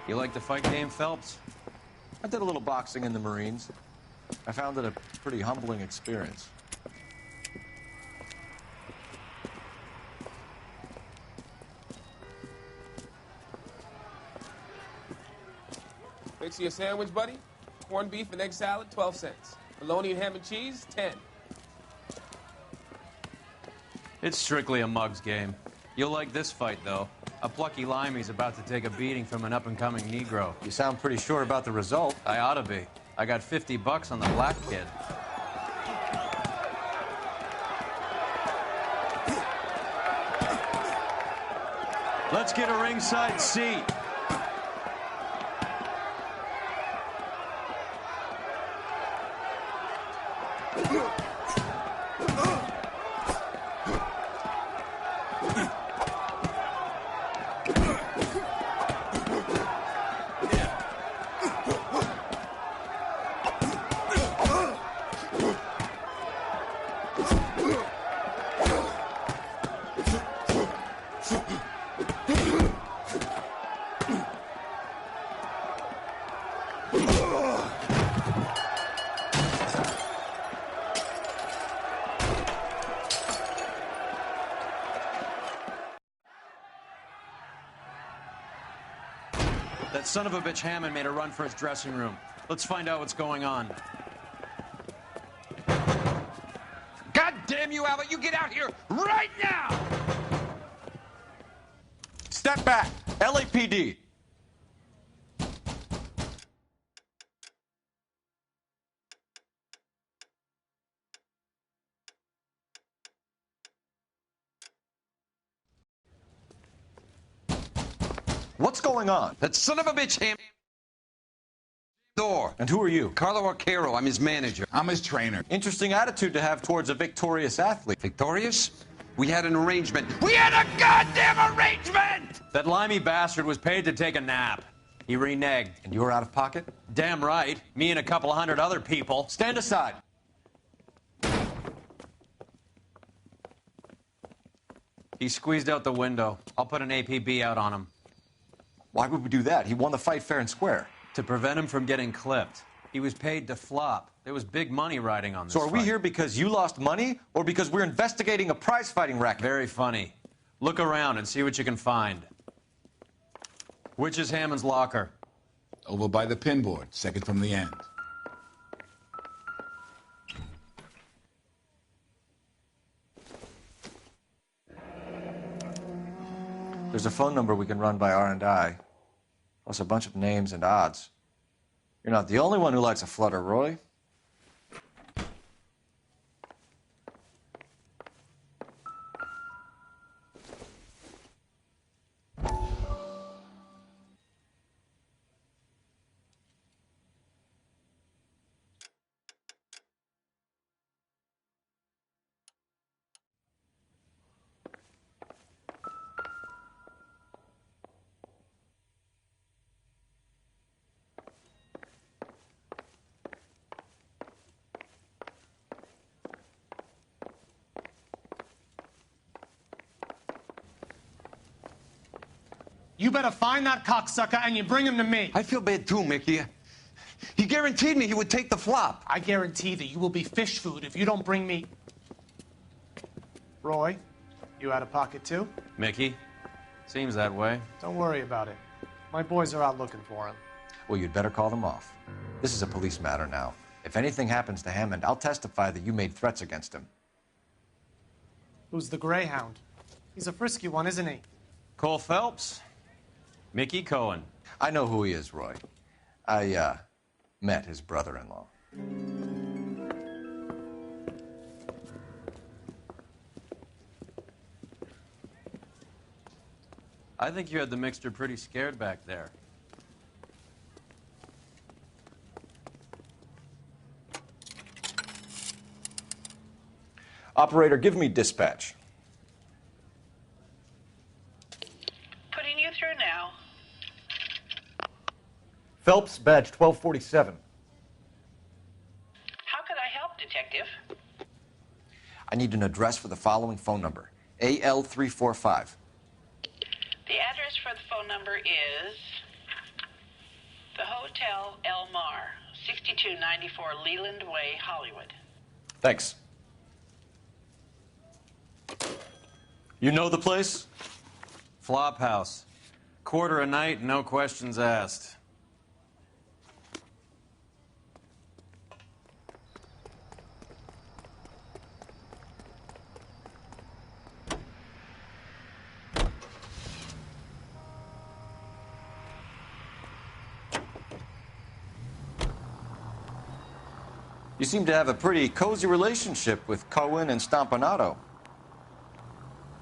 You like the fight game, Phelps? I did a little boxing in the Marines. I found it a pretty humbling experience. Fix you a sandwich, buddy. Corned beef and egg salad, 12 cents. Bologna and ham and cheese, 10. It's strictly a mug's game. You'll like this fight, though. A plucky limey's about to take a beating from an up-and-coming Negro. You sound pretty sure about the result. I ought to be. I got $50 on the black kid. Let's get a ringside seat. That son of a bitch Hammond made a run for his dressing room. Let's find out what's going on. God damn you, Albert! You get out here right now! Step back! LAPD! What's going on? That son of a bitch, Ham. Door. And who are you? Carlo Arcaro. I'm his manager. I'm his trainer. Interesting attitude to have towards a victorious athlete. Victorious? We had an arrangement. We had a goddamn arrangement! That limey bastard was paid to take a nap. He reneged. And you were out of pocket? Damn right. Me and a couple of hundred other people. Stand aside. He squeezed out the window. I'll put an APB out on him. Why would we do that? He won the fight fair and square. To prevent him from getting clipped. He was paid to flop. There was big money riding on this So are we fight. here because you lost money or because we're investigating a prize-fighting racket? Very funny. Look around and see what you can find. Which is Hammond's locker? Over by the pinboard, second from the end. There's a phone number we can run by R&I, plus a bunch of names and odds. You're not the only one who likes a flutter, Roy. You better find that cocksucker and you bring him to me. I feel bad too, Mickey. He guaranteed me he would take the flop. I guarantee that you will be fish food if you don't bring me... Roy, you out of pocket too? Mickey? Seems that way. Don't worry about it. My boys are out looking for him. Well, you'd better call them off. This is a police matter now. If anything happens to Hammond, I'll testify that you made threats against him. Who's the Greyhound? He's a frisky one, isn't he? Cole Phelps? Mickey Cohen. I know who he is, Roy. I, met his brother-in-law. I think you had the mixture pretty scared back there. Operator, give me dispatch. Putting you through now. Phelps, badge 1247. How could I help, Detective? I need an address for the following phone number. AL345. The address for the phone number is The Hotel L.A Noire, 6294 Leland Way, Hollywood. Thanks. You know the place? Flop house. Quarter a night, no questions asked. You seem to have a pretty cozy relationship with Cohen and Stompanato.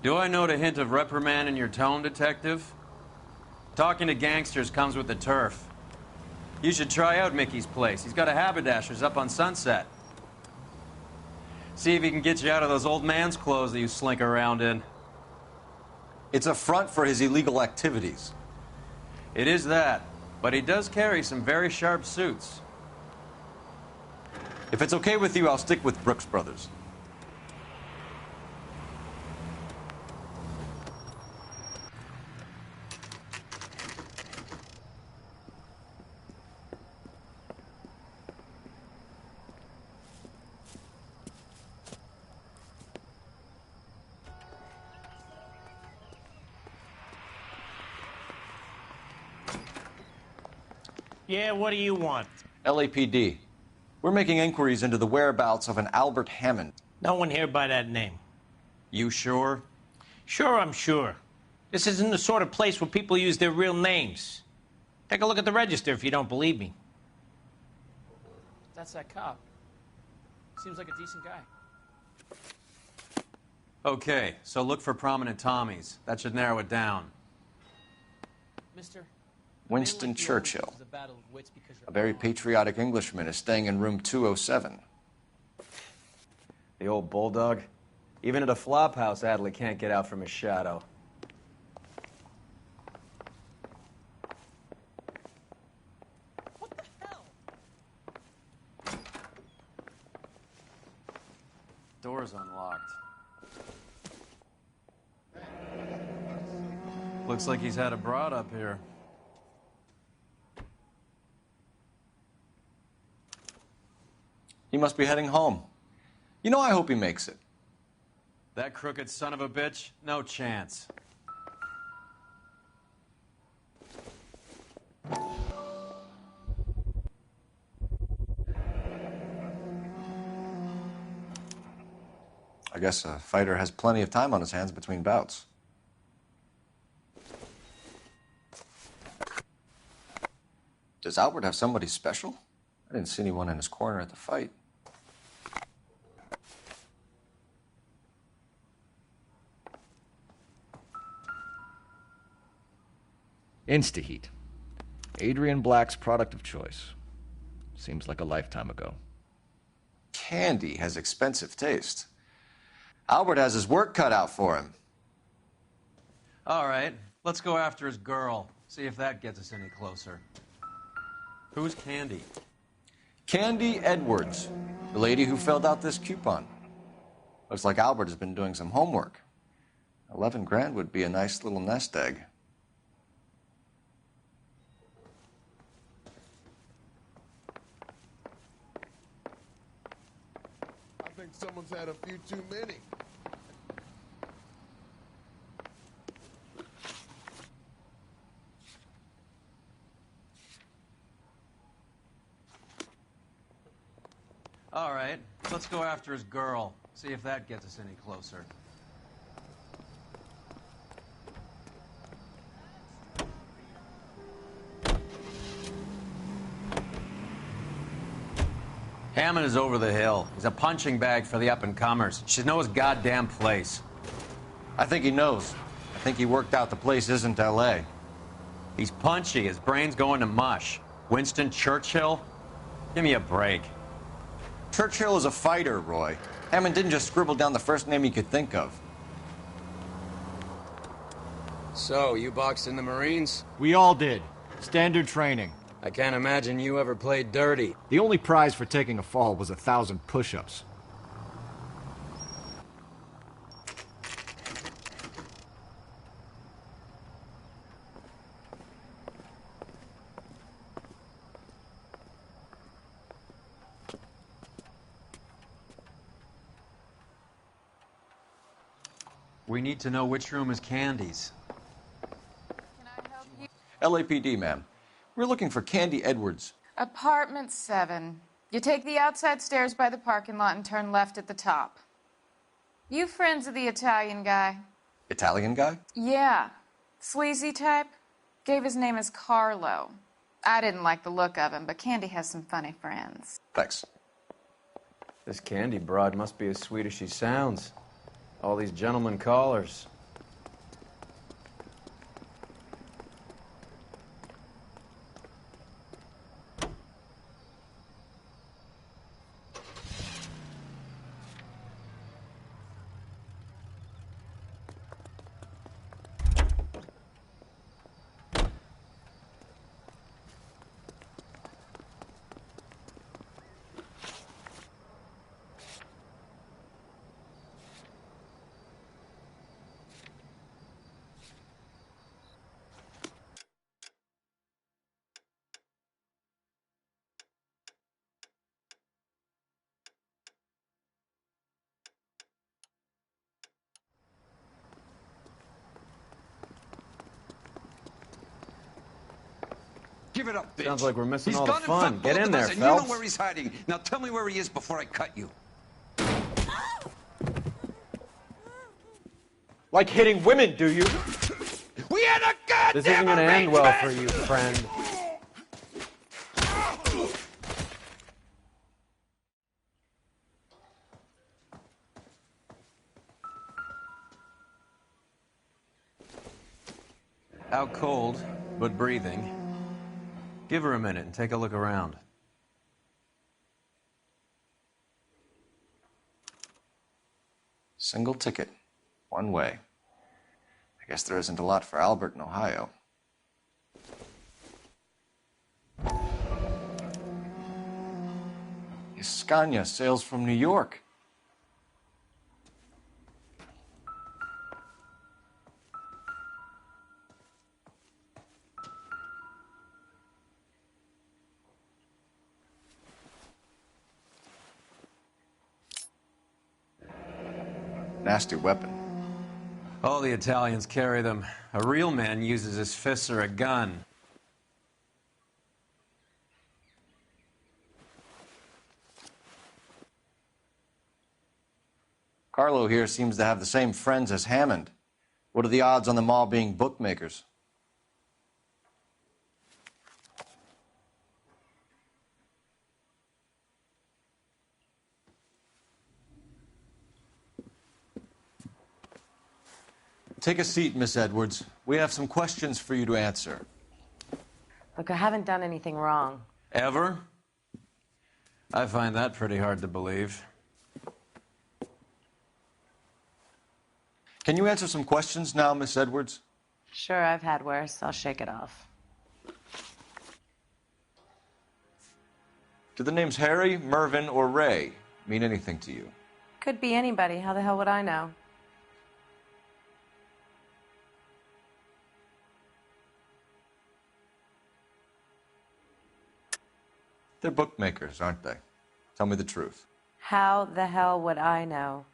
Do I note a hint of reprimand in your tone, Detective? Talking to gangsters comes with the turf. You should try out Mickey's place. He's got a haberdasher's up on Sunset. See if he can get you out of those old man's clothes that you slink around in. It's a front for his illegal activities. It is that, but he does carry some very sharp suits. If it's okay with you, I'll stick with Brooks Brothers. Yeah, what do you want? LAPD. We're making inquiries into the whereabouts of an Albert Hammond. No one here by that name. You sure? Sure, I'm sure. This isn't the sort of place where people use their real names. Take a look at the register if you don't believe me. That's that cop. Seems like a decent guy. Okay, so look for prominent Tommies. That should narrow it down. Mister, Winston Churchill, a very patriotic Englishman, is staying in room 207. The old bulldog. Even at a flop house, Adley can't get out from his shadow. What the hell? Door's unlocked. Looks like he's had a broad up here. He must be heading home. You know, I hope he makes it. That crooked son of a bitch? No chance. I guess a fighter has plenty of time on his hands between bouts. Does Albert have somebody special? I didn't see anyone in his corner at the fight. Instaheat. Adrian Black's product of choice. Seems like a lifetime ago. Candy has expensive taste. Albert has his work cut out for him. All right, let's go after his girl. See if that gets us any closer. Who's Candy? Candy Edwards, the lady who filled out this coupon. Looks like Albert has been doing some homework. 11 grand would be a nice little nest egg. I think someone's had a few too many. All right, let's go after his girl. See if that gets us any closer. Hammond is over the hill. He's a punching bag for the up-and-comers. Should know his goddamn place. I think he knows. I think he worked out the place isn't L.A. He's punchy. His brain's going to mush. Winston Churchill? Give me a break. Churchill is a fighter, Roy. Hammond didn't just scribble down the first name he could think of. So, you boxed in the Marines? We all did. Standard training. I can't imagine you ever played dirty. The only prize for taking a fall was 1,000 push-ups. We need to know which room is Candy's. Can I help you? LAPD, ma'am. We're looking for Candy Edwards. Apartment 7. You take the outside stairs by the parking lot and turn left at the top. You friends of the Italian guy? Italian guy? Yeah. Sleazy type? Gave his name as Carlo. I didn't like the look of him, but Candy has some funny friends. Thanks. This Candy broad must be as sweet as she sounds. All these gentlemen callers. Give it up, bitch. Sounds like we're missing He's all the gone and fun. fucked Get both in of there, us, and Phelps. you know where he's hiding. Now tell me where he is before I cut you. Like hitting women, do you? We had a goddamn This isn't gonna end well for you, friend. Out cold, but breathing. Give her a minute and take a look around. Single ticket. One way. I guess there isn't a lot for Albert in Ohio. Scania sails from New York. Nasty weapon. All the Italians carry them. A real man uses his fists or a gun. Carlo here seems to have the same friends as Hammond. What are the odds on them all being bookmakers? Take a seat, Miss Edwards. We have some questions for you to answer. Look, I haven't done anything wrong. Ever? I find that pretty hard to believe. Can you answer some questions now, Miss Edwards? Sure, I've had worse. I'll shake it off. Do the names Harry, Mervyn, or Ray mean anything to you? Could be anybody. How the hell would I know? They're bookmakers, aren't they? Tell me the truth. How the hell would I know?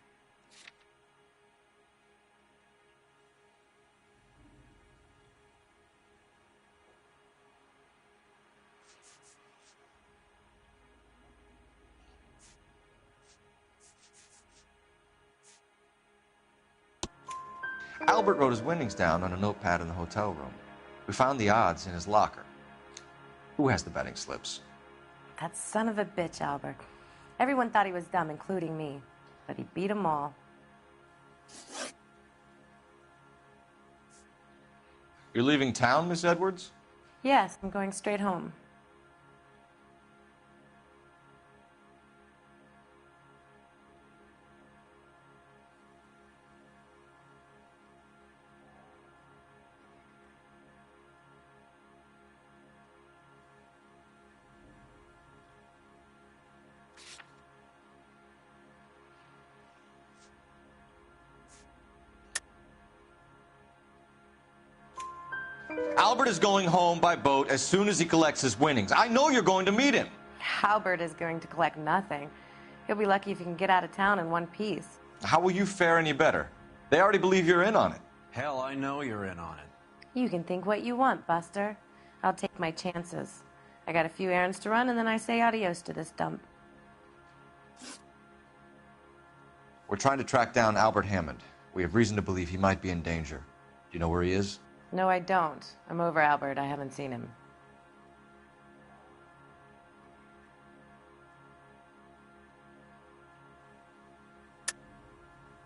Albert wrote his winnings down on a notepad in the hotel room. We found the odds in his locker. Who has the betting slips? That son of a bitch, Albert. Everyone thought he was dumb, including me. But he beat them all. You're leaving town, Miss Edwards? Yes, I'm going straight home. Albert is going home by boat as soon as he collects his winnings. I know you're going to meet him. Albert is going to collect nothing. He'll be lucky if he can get out of town in one piece. How will you fare any better? They already believe you're in on it. Hell, I know you're in on it. You can think what you want, Buster. I'll take my chances. I got a few errands to run, and then I say adios to this dump. We're trying to track down Albert Hammond. We have reason to believe he might be in danger. Do you know where he is? No, I don't. I'm over Albert. I haven't seen him.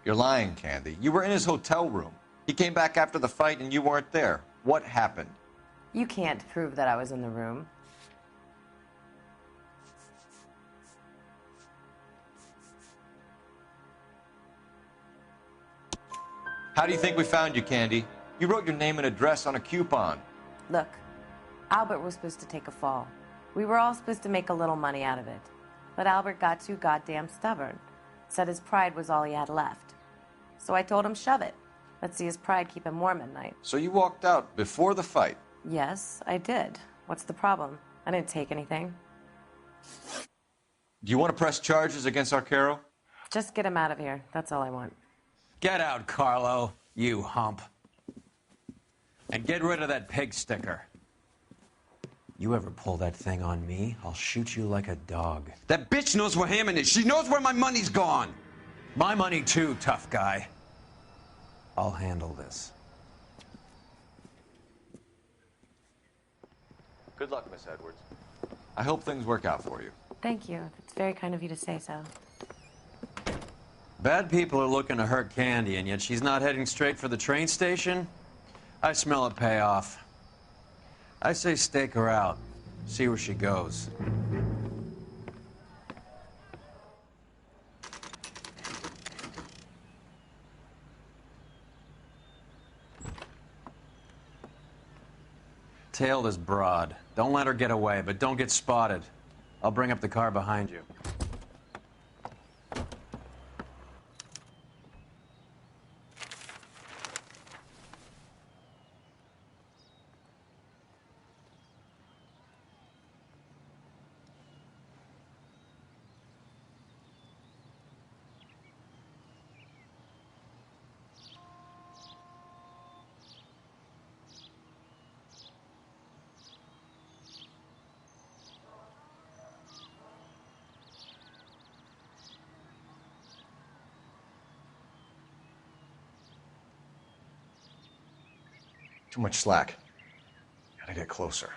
You're lying, Candy. You were in his hotel room. He came back after the fight and you weren't there. What happened? You can't prove that I was in the room. How do you think we found you, Candy? You wrote your name and address on a coupon. Look, Albert was supposed to take a fall. We were all supposed to make a little money out of it. But Albert got too goddamn stubborn. Said his pride was all he had left. So I told him, shove it. Let's see his pride keep him warm at night. So you walked out before the fight? Yes, I did. What's the problem? I didn't take anything. Do you want to press charges against Arcaro? Just get him out of here. That's all I want. Get out, Carlo, you hump. And get rid of that pig sticker. You ever pull that thing on me, I'll shoot you like a dog. That bitch knows where Hammond is. She knows where my money's gone. My money too, tough guy. I'll handle this. Good luck, Miss Edwards. I hope things work out for you. Thank you. It's very kind of you to say so. Bad people are looking to hurt Candy, and yet she's not heading straight for the train station? I smell a payoff. I say stake her out. See where she goes. Tail this broad. Don't let her get away, but don't get spotted. I'll bring up the car behind you. Too much slack. Gotta get closer.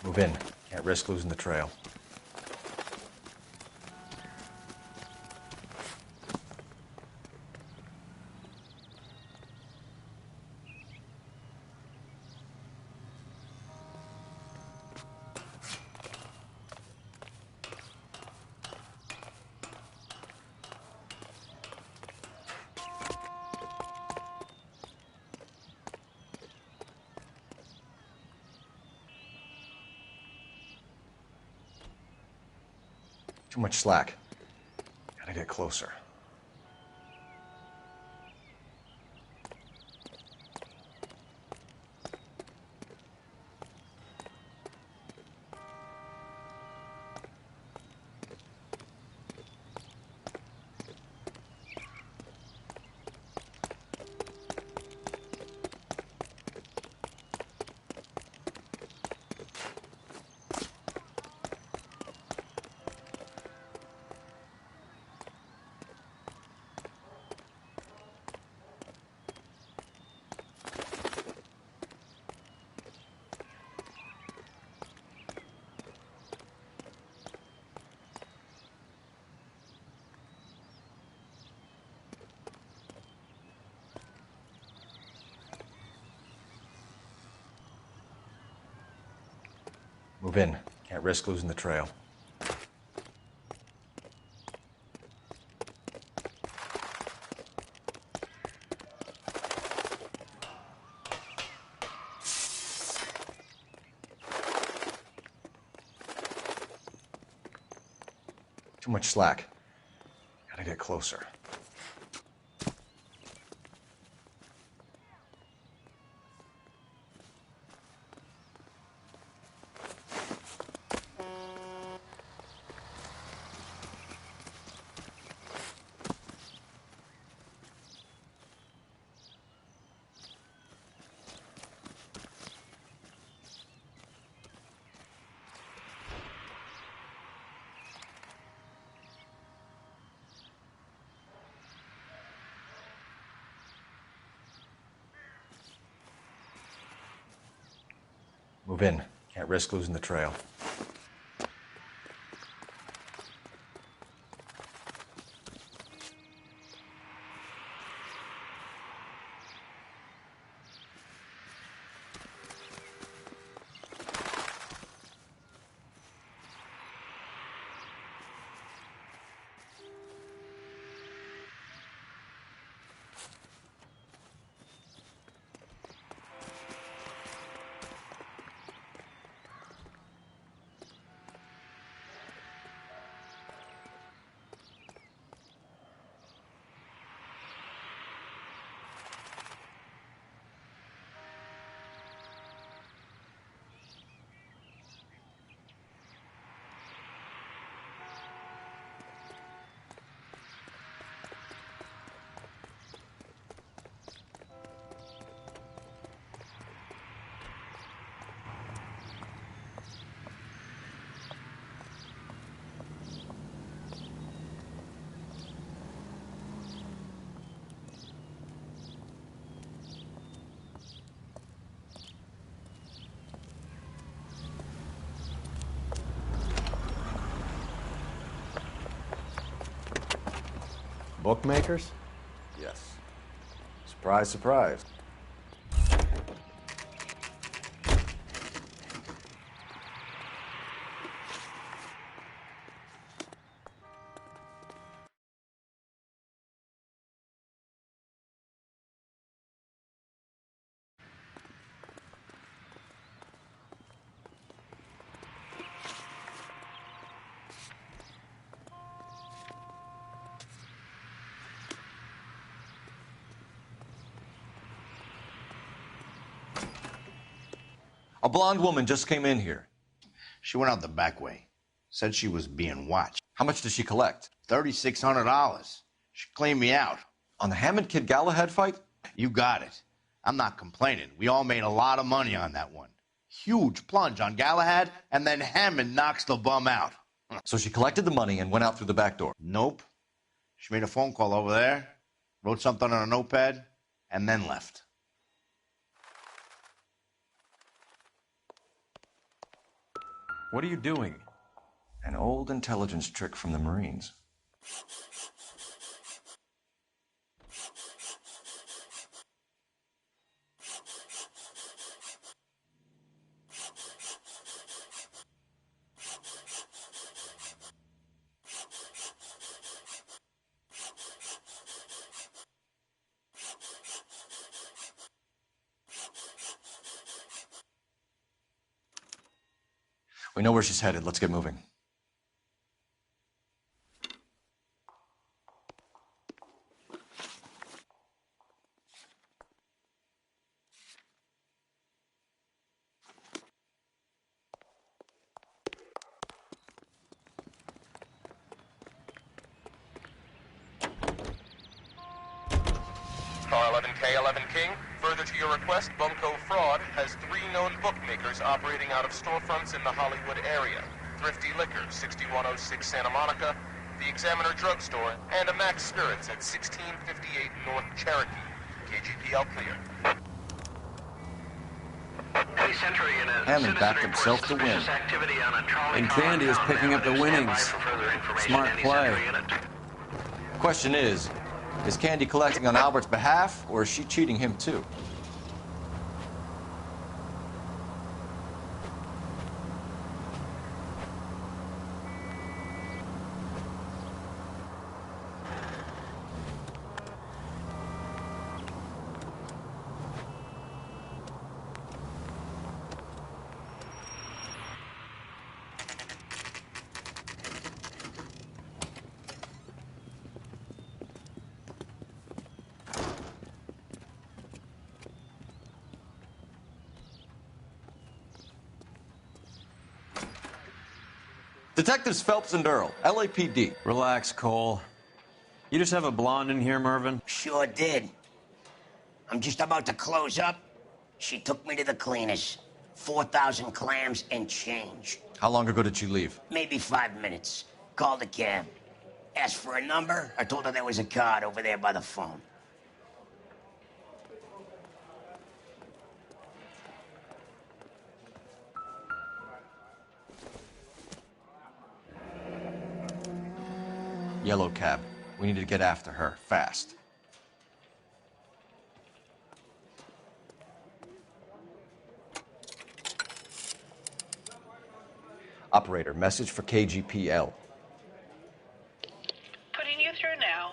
Move in. Can't risk losing the trail. Too much slack. Gotta get closer. Move in. Can't risk losing the trail. Too much slack. Gotta get closer. Move in. Can't risk losing the trail. Bookmakers? Yes. Surprise, surprise. A blonde woman just came in here. She went out the back way. Said she was being watched. How much did she collect? $3,600. She cleaned me out. On the Hammond Kid Galahad fight? You got it. I'm not complaining. We all made a lot of money on that one. Huge plunge on Galahad, and then Hammond knocks the bum out. So she collected the money and went out through the back door? Nope. She made a phone call over there, wrote something on a notepad, and then left. What are you doing? An old intelligence trick from the Marines. We know where she's headed. Let's get moving. Car 11K, 11 King. Further to your request, Bunko Fraud has 3 known bookmakers operating out of storefronts in the Hollywood area. Thrifty Liquor, 6106 Santa Monica, the Examiner Drugstore, and a Max Spirits at 1658 North Cherokee. KGPL clear. Hammond backed himself to win. And Candy is picking up the winnings. Smart play. Question is Candy collecting on Albert's behalf, or is she cheating him too? Detectives Phelps and Earl, LAPD. Relax, Cole. You just have a blonde in here, Mervyn? Sure did. I'm just about to close up. She took me to the cleaners. 4,000 clams and change. How long ago did she leave? Maybe 5 minutes. Called a cab. Asked for a number. I told her there was a card over there by the phone. Yellow cab. We need to get after her, fast. Operator, message for KGPL. Putting you through now.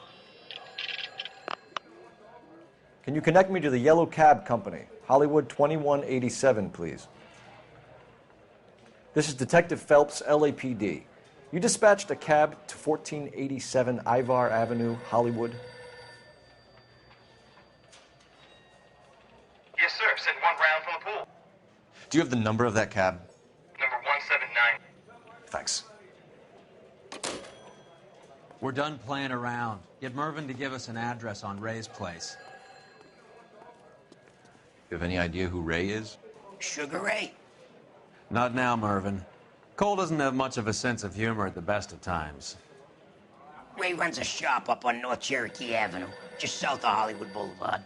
Can you connect me to the Yellow Cab Company? Hollywood 2187, please. This is Detective Phelps, LAPD. You dispatched a cab to 1487 Ivar Avenue, Hollywood. Yes, sir. Send one round from the pool. Do you have the number of that cab? Number 179. Thanks. We're done playing around. Get Mervyn to give us an address on Ray's place. You have any idea who Ray is? Sugar Ray? Not now, Mervyn. Cole doesn't have much of a sense of humor at the best of times. Ray runs a shop up on North Cherokee Avenue, just south of Hollywood Boulevard.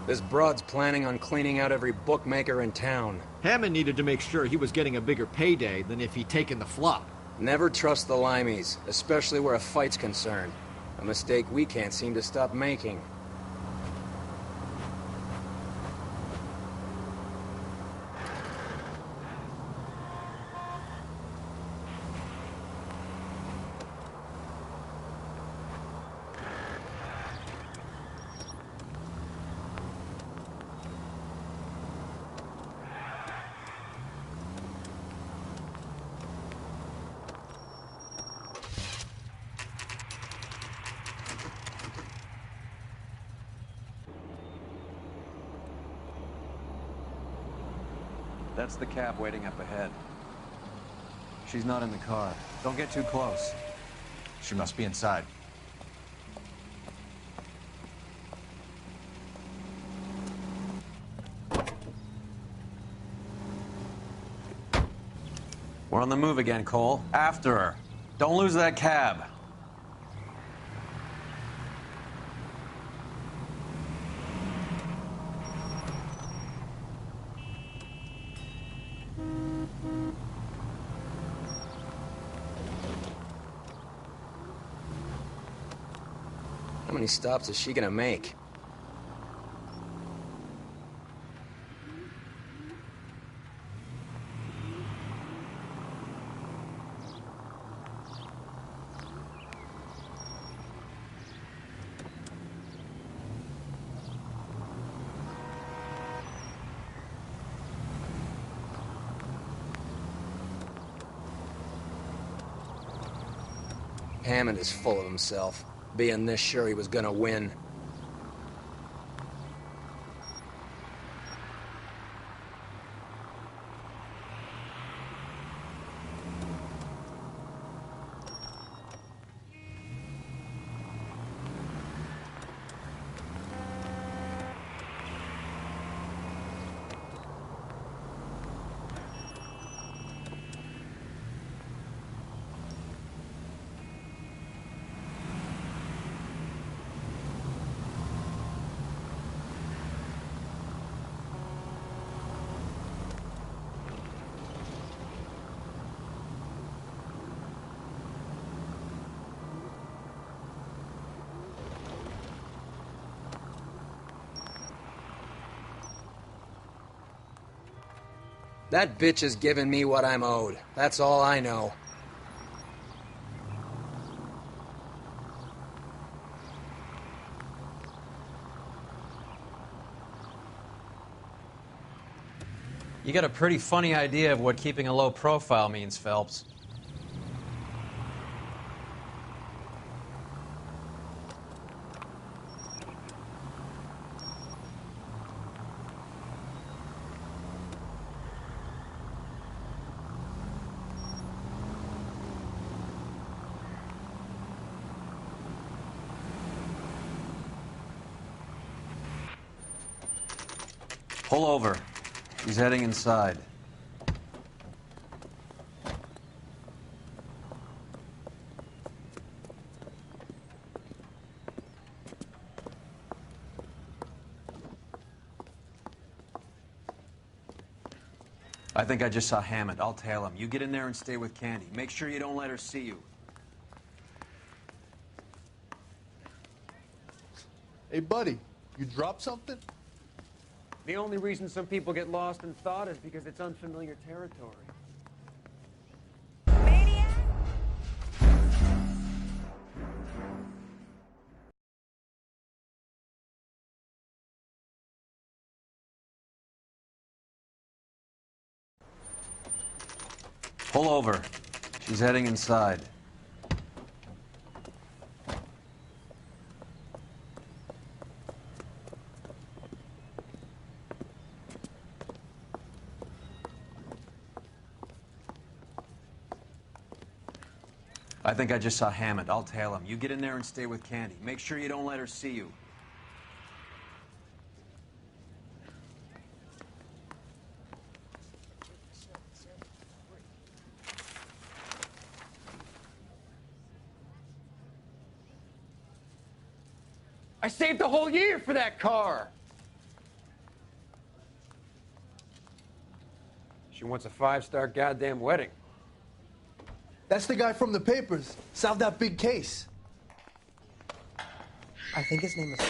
This broad's planning on cleaning out every bookmaker in town. Hammond needed to make sure he was getting a bigger payday than if he'd taken the flop. Never trust the limeys, especially where a fight's concerned. A mistake we can't seem to stop making. That's the cab waiting up ahead. She's not in the car. Don't get too close. She must be inside. We're on the move again, Cole. After her. Don't lose that cab. How many stops is she gonna make? Hammond is full of himself, being this sure he was gonna win. That bitch has given me what I'm owed. That's all I know. You got a pretty funny idea of what keeping a low profile means, Phelps. Pull over. He's heading inside. I think I just saw Hammond. I'll tail him. You get in there and stay with Candy. Make sure you don't let her see you. Hey, buddy, you dropped something? The only reason some people get lost in thought is because it's unfamiliar territory. Pull over. She's heading inside. I think I just saw Hammond. I'll tail him. You get in there and stay with Candy. Make sure you don't let her see you. I saved the whole year for that car. She wants a 5-star goddamn wedding. That's the guy from the papers. Solved that big case. I think his name is...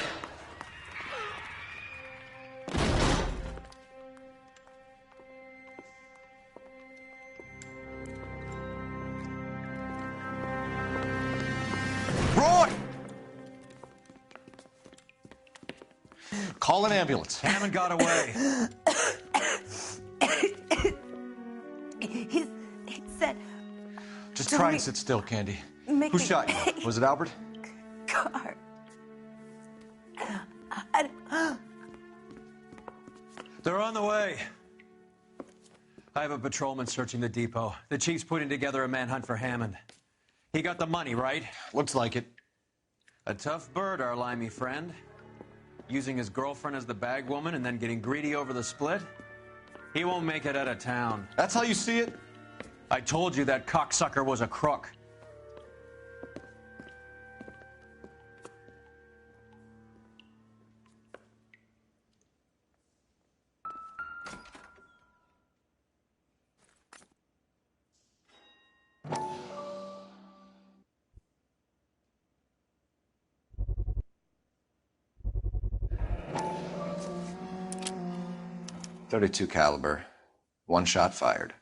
Roy! Call an ambulance. Hammond got away. He said... Just try and sit still, Candy. Mickey. Who shot you? Was it Albert? Car. They're on the way. I have a patrolman searching the depot. The chief's putting together a manhunt for Hammond. He got the money, right? Looks like it. A tough bird, our limey friend. Using his girlfriend as the bag woman and then getting greedy over the split. He won't make it out of town. That's how you see it? I told you that cocksucker was a crook. .32 caliber. One shot fired.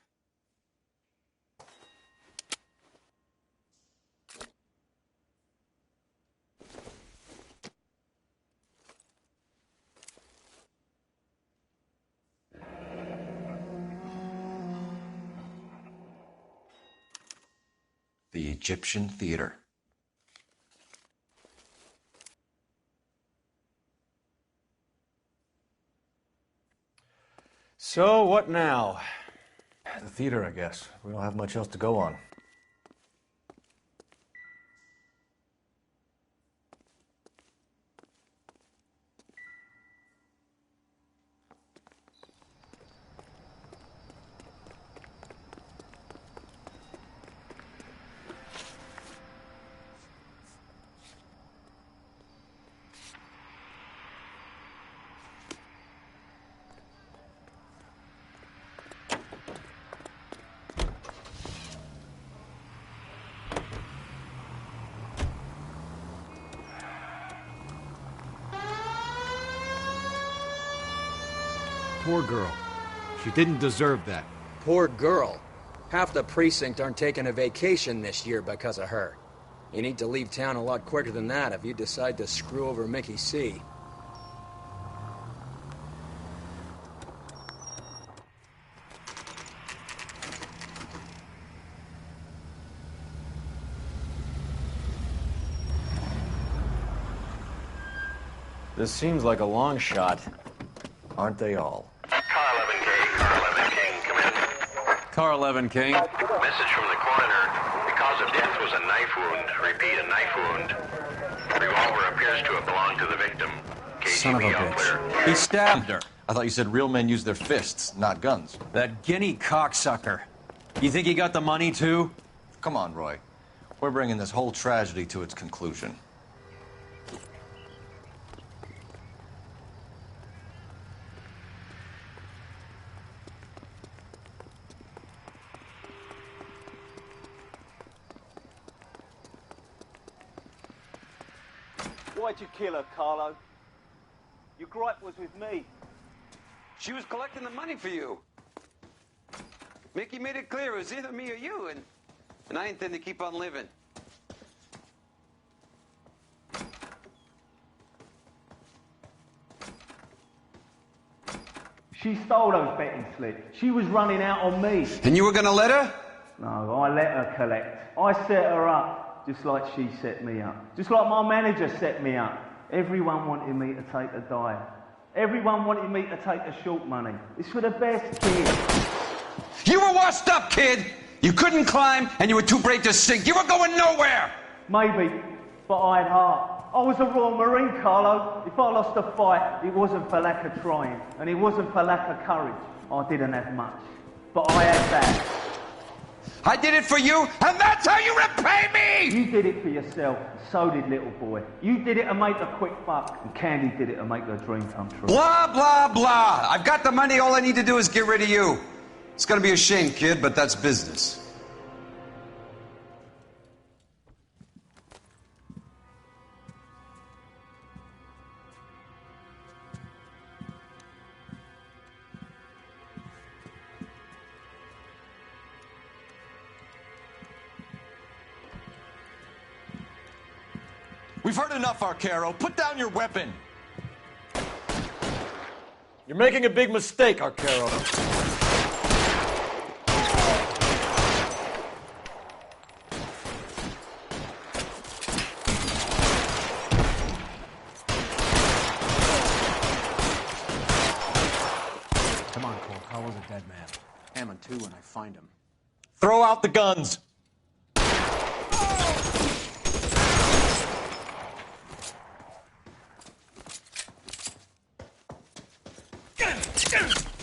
The Egyptian Theater. So, what now? The theater, I guess. We don't have much else to go on. Poor girl. She didn't deserve that. Poor girl. Half the precinct aren't taking a vacation this year because of her. You need to leave town a lot quicker than that if you decide to screw over Mickey C. This seems like a long shot. Aren't they all? Car 11K, Car 11 King, come in. Car 11 King. Message from the coroner. The cause of death was a knife wound. Repeat, a knife wound. The revolver appears to have belonged to the victim. Son of a KGB all bitch. clear. He stabbed her. I thought you said real men use their fists, not guns. That guinea cocksucker. You think he got the money, too? Come on, Roy. We're bringing this whole tragedy to its conclusion. Why'd you kill her, Carlo? Your gripe was with me. She was collecting the money for you. Mickey made it clear it was either me or you, and I intend to keep on living. She stole those betting slips. She was running out on me. And you were gonna let her? No, I let her collect. I set her up, just like she set me up. Just like my manager set me up. Everyone wanted me to take a dive. Everyone wanted me to take the short money. It's for the best kid. You were washed up, kid! You couldn't climb, and you were too brave to sink. You were going nowhere! Maybe, but I had heart. I was a Royal Marine, Carlo. If I lost a fight, it wasn't for lack of trying, and it wasn't for lack of courage. I didn't have much, but I had that. I did it for you, and that's how you repay me! You did it for yourself, so did little boy. You did it to make a quick buck, and Candy did it to make her dream come true. Blah, blah, blah. I've got the money. All I need to do is get rid of you. It's gonna be a shame, kid, but that's business. We've heard enough, Arcaro. Put down your weapon. You're making a big mistake, Arcaro. Come on, Cole. Carlo's a dead man. Hammond, too, when I find him. Throw out the guns.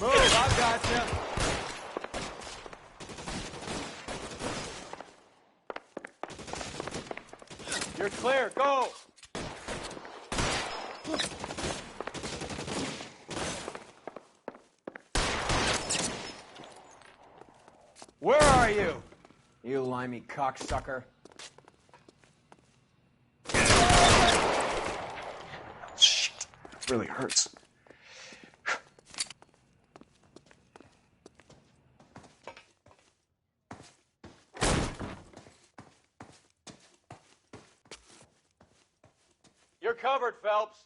Move, I got you. You're clear, go! Where are you? You limey cocksucker. Shit, it really hurts. You're covered, Phelps.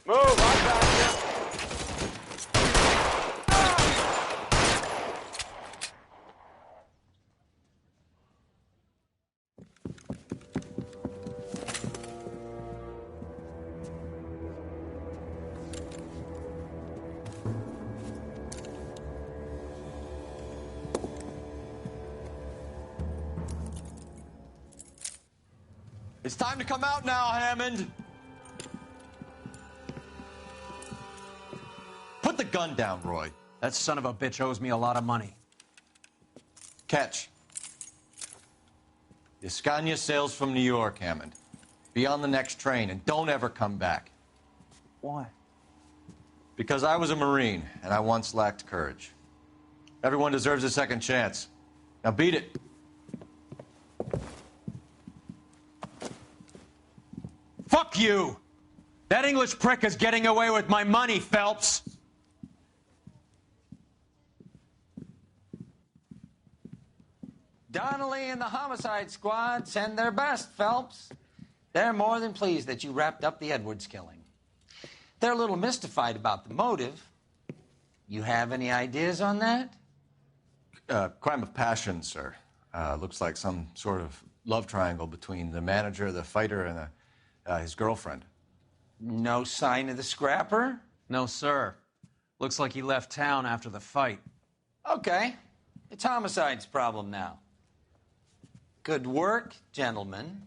Move, I got you. It's time to come out now, Hammond. Put the gun down, Roy. That son of a bitch owes me a lot of money. Catch. The Scania sails from New York, Hammond. Be on the next train and don't ever come back. Why? Because I was a Marine and I once lacked courage. Everyone deserves a second chance. Now beat it. Fuck you! That English prick is getting away with my money, Phelps! Donnelly and the homicide squad send their best, Phelps. They're more than pleased that you wrapped up the Edwards killing. They're a little mystified about the motive. You have any ideas on that? Crime of passion, sir. Looks like some sort of love triangle between the manager, the fighter, and his girlfriend. No sign of the scrapper? No, sir. Looks like he left town after the fight. Okay. It's homicide's problem now. Good work, gentlemen.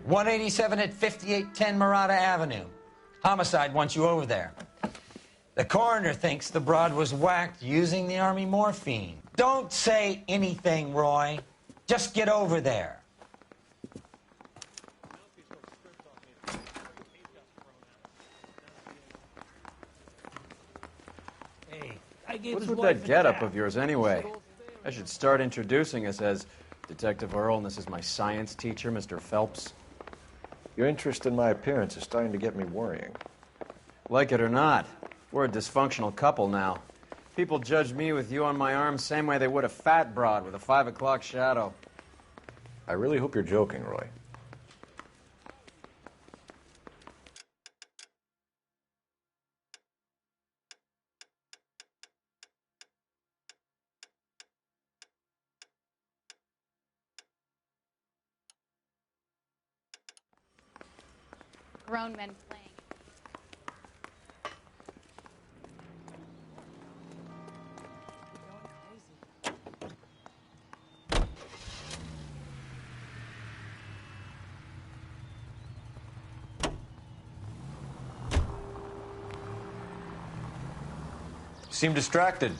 .187 at 5810 Murata Avenue. Homicide wants you over there. The coroner thinks the broad was whacked using the army morphine. Don't say anything, Roy. Just get over there. What's with that getup of yours anyway? I should start introducing us as Detective Earl, and this is my science teacher, Mr. Phelps. Your interest in my appearance is starting to get me worrying. Like it or not, we're a dysfunctional couple now. People judge me with you on my arm same way they would a fat broad with a 5 o'clock shadow. I really hope you're joking, Roy. Grown men playing. Seem distracted.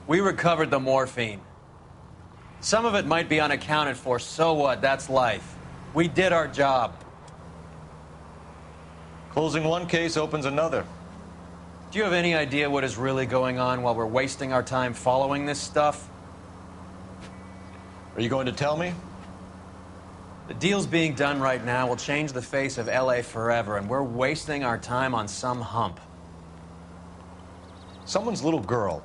We recovered the morphine. Some of it might be unaccounted for, so what? That's life. We did our job. Closing one case opens another. Do you have any idea what is really going on while we're wasting our time following this stuff? Are you going to tell me? The deals being done right now will change the face of L.A. forever, and we're wasting our time on some hump. Someone's little girl.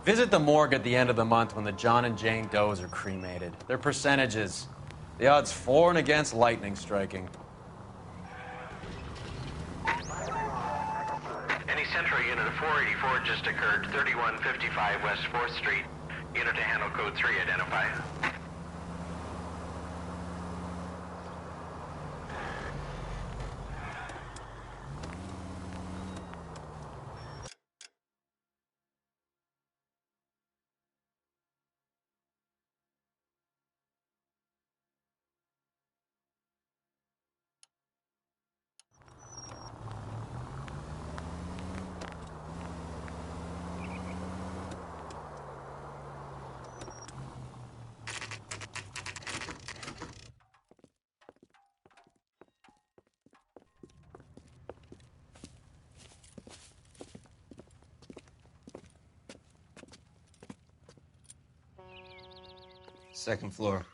Visit the morgue at the end of the month when the John and Jane Does are cremated. Their percentages. The odds for and against lightning striking. Any Central unit of 484 just occurred, 3155 West 4th Street. Unit to handle code 3, identify. Second floor,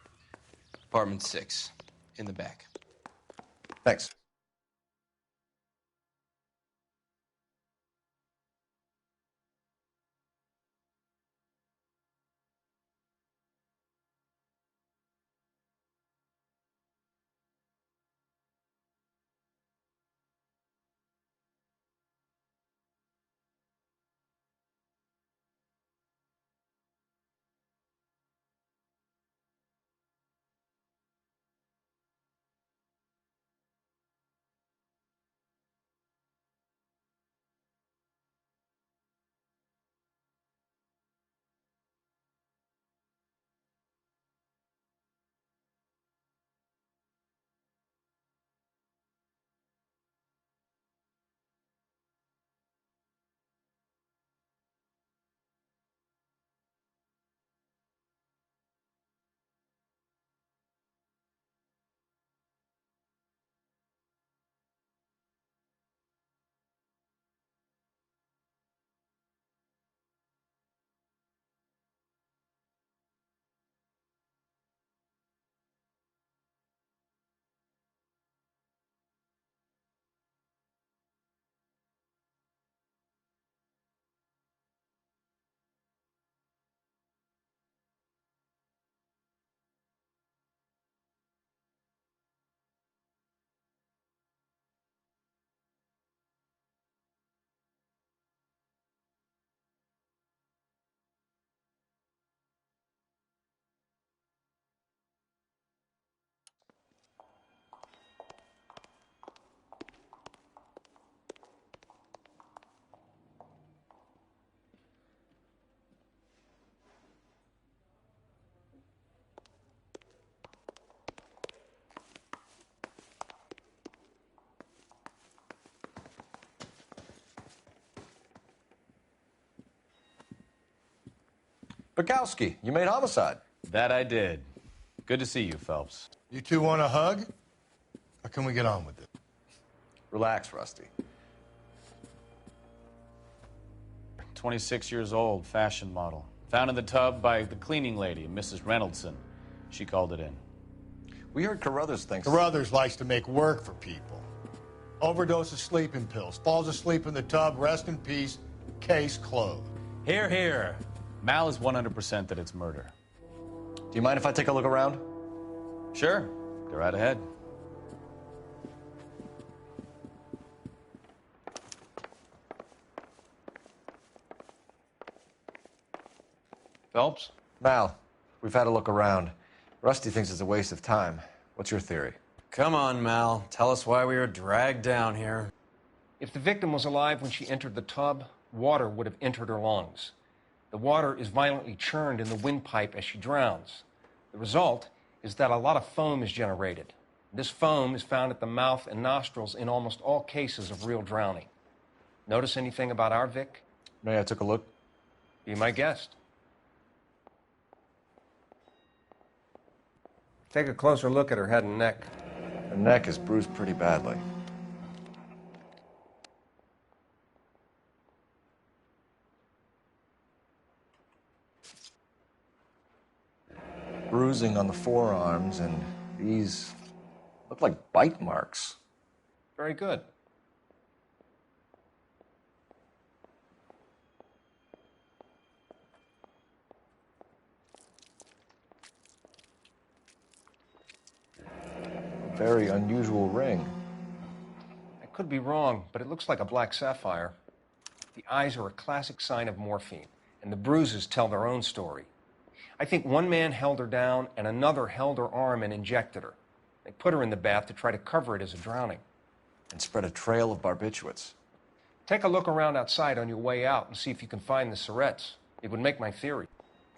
apartment 6, in the back. Thanks. Bukowski, you made homicide. That I did. Good to see you, Phelps. You two want a hug? Or can we get on with it? Relax, Rusty. 26 years old, fashion model. Found in the tub by the cleaning lady, Mrs. Reynoldson. She called it in. We heard Carruthers thinks... Carruthers likes to make work for people. Overdose of sleeping pills. Falls asleep in the tub. Rest in peace. Case closed. Here, here. Mal is 100% that it's murder. Do you mind if I take a look around? Sure. Go right ahead. Phelps? Mal, we've had a look around. Rusty thinks it's a waste of time. What's your theory? Come on, Mal. Tell us why we were dragged down here. If the victim was alive when she entered the tub, water would have entered her lungs. The water is violently churned in the windpipe as she drowns. The result is that a lot of foam is generated. This foam is found at the mouth and nostrils in almost all cases of real drowning. Notice anything about our Vic? No, I took a look. Be my guest. Take a closer look at her head and neck. Her neck is bruised pretty badly. Bruising on the forearms, and these look like bite marks. Very good. Very unusual ring. I could be wrong, but it looks like a black sapphire. The eyes are a classic sign of morphine, and the bruises tell their own story. I think one man held her down and another held her arm and injected her. They put her in the bath to try to cover it as a drowning. And spread a trail of barbiturates. Take a look around outside on your way out and see if you can find the syrettes. It would make my theory.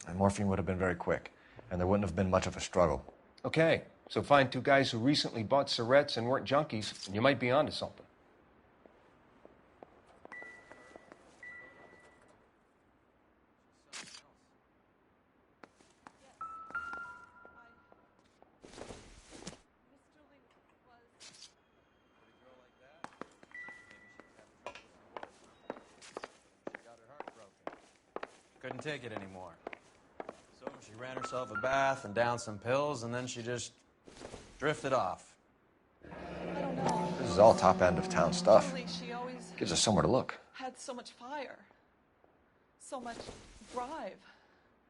And morphine would have been very quick, and there wouldn't have been much of a struggle. Okay, so find two guys who recently bought syrettes and weren't junkies, and you might be onto something. Couldn't take it anymore. So she ran herself a bath and downed some pills, and then she just drifted off. I don't know. This is all top end of town stuff. Really, she always Gives us somewhere to look. had so much fire, so much drive.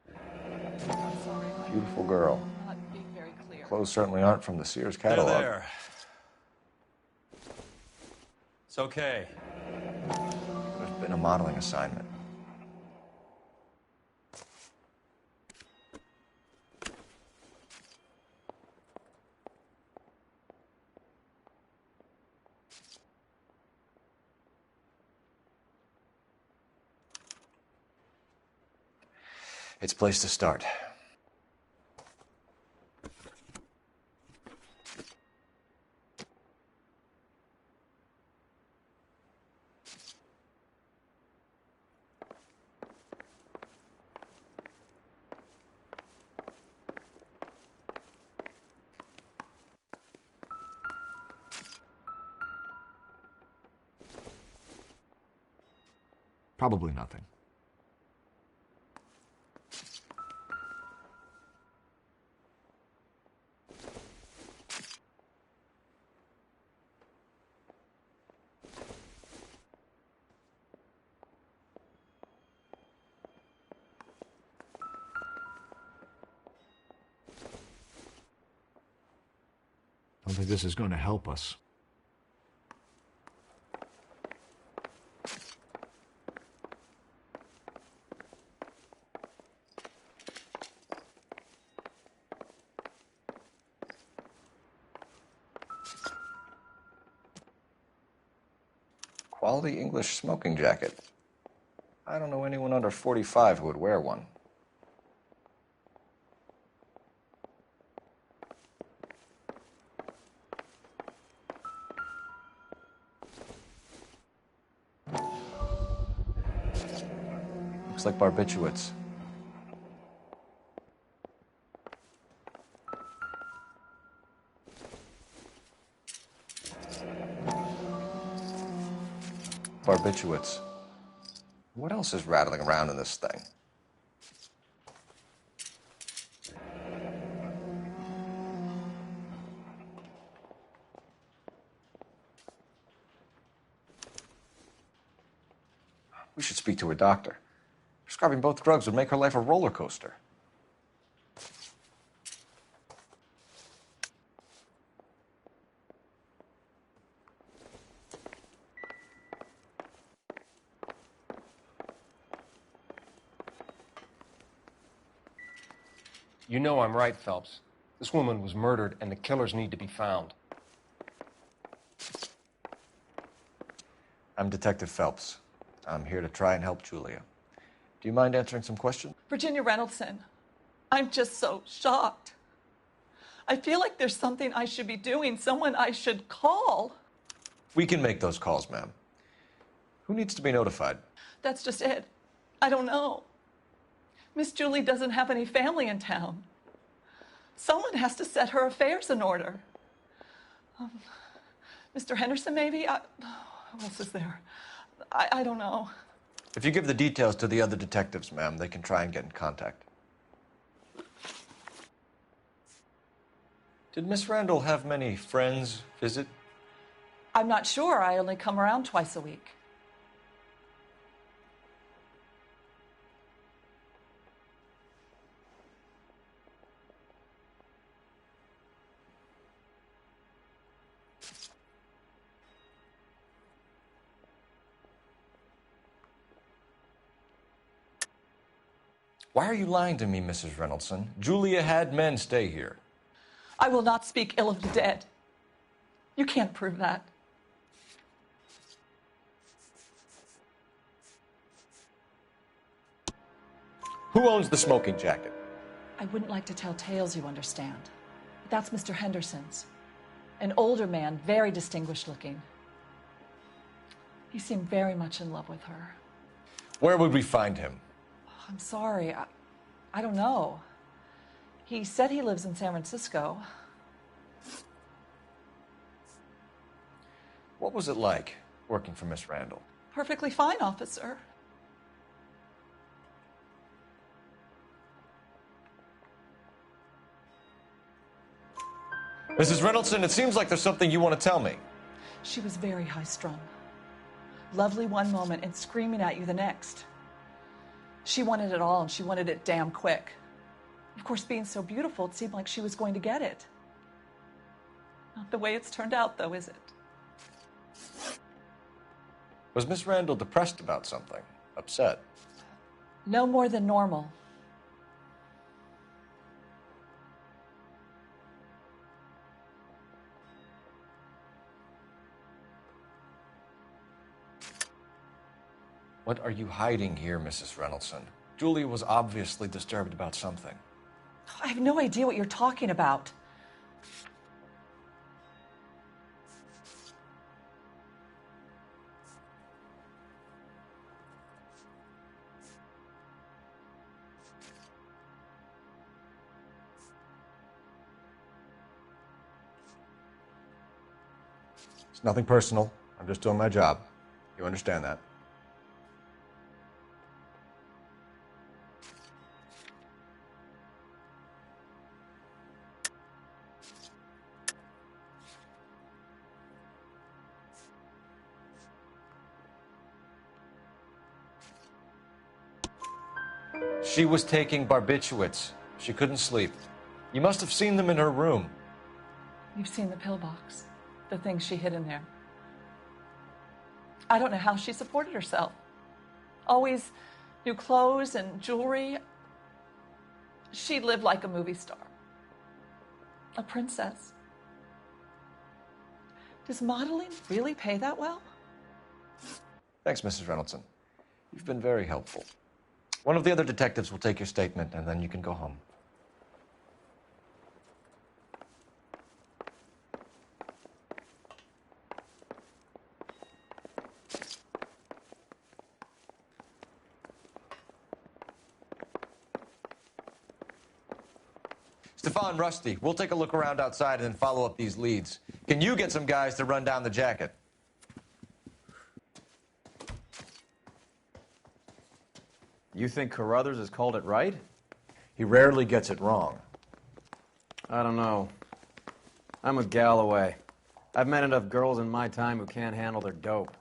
I'm sorry. Beautiful girl. I'm not being very clear. Clothes certainly aren't from the Sears catalog. There. It's okay. There's been a modeling assignment. It's a place to start. Probably nothing. I don't think this is going to help us. Quality English smoking jacket. I don't know anyone under 45 who would wear one. Looks like barbiturates. barbiturates. What else is rattling around in this thing? We should speak to a doctor. Prescribing both drugs would make her life a roller coaster. You know I'm right, Phelps. This woman was murdered, and the killers need to be found. I'm Detective Phelps. I'm here to try and help Julia. Do you mind answering some questions? Virginia Reynoldson, I'm just so shocked. I feel like there's something I should be doing, someone I should call. We can make those calls, ma'am. Who needs to be notified? That's just it. I don't know. Miss Julie doesn't have any family in town. Someone has to set her affairs in order. Mr. Henderson, maybe? Who else is there? I don't know. If you give the details to the other detectives, ma'am, they can try and get in contact. Did Miss Randall have many friends visit? I'm not sure. I only come around twice a week. Why are you lying to me, Mrs. Reynoldson? Julia had men stay here. I will not speak ill of the dead. You can't prove that. Who owns the smoking jacket? I wouldn't like to tell tales, you understand. But that's Mr. Henderson's. An older man, very distinguished looking. He seemed very much in love with her. Where would we find him? I'm sorry. I don't know. He said he lives in San Francisco. What was it like working for Miss Randall? Perfectly fine, officer. Mrs. Reynoldson, it seems like there's something you want to tell me. She was very high-strung. Lovely one moment and screaming at you the next. She wanted it all, and she wanted it damn quick. Of course, being so beautiful, it seemed like she was going to get it. Not the way it's turned out, though, is it? Was Miss Randall depressed about something? Upset? No more than normal. What are you hiding here, Mrs. Reynoldson? Julia was obviously disturbed about something. I have no idea what you're talking about. It's nothing personal. I'm just doing my job. You understand that? She was taking barbiturates. She couldn't sleep. You must have seen them in her room. You've seen the pillbox, the things she hid in there. I don't know how she supported herself. Always new clothes and jewelry. She lived like a movie star. A princess. Does modeling really pay that well? Thanks, Mrs. Reynoldson. You've been very helpful. One of the other detectives will take your statement, and then you can go home. Stefan, Rusty, we'll take a look around outside and then follow up these leads. Can you get some guys to run down the jacket? You think Carruthers has called it right? He rarely gets it wrong. I don't know. I'm with Galloway. I've met enough girls in my time who can't handle their dope.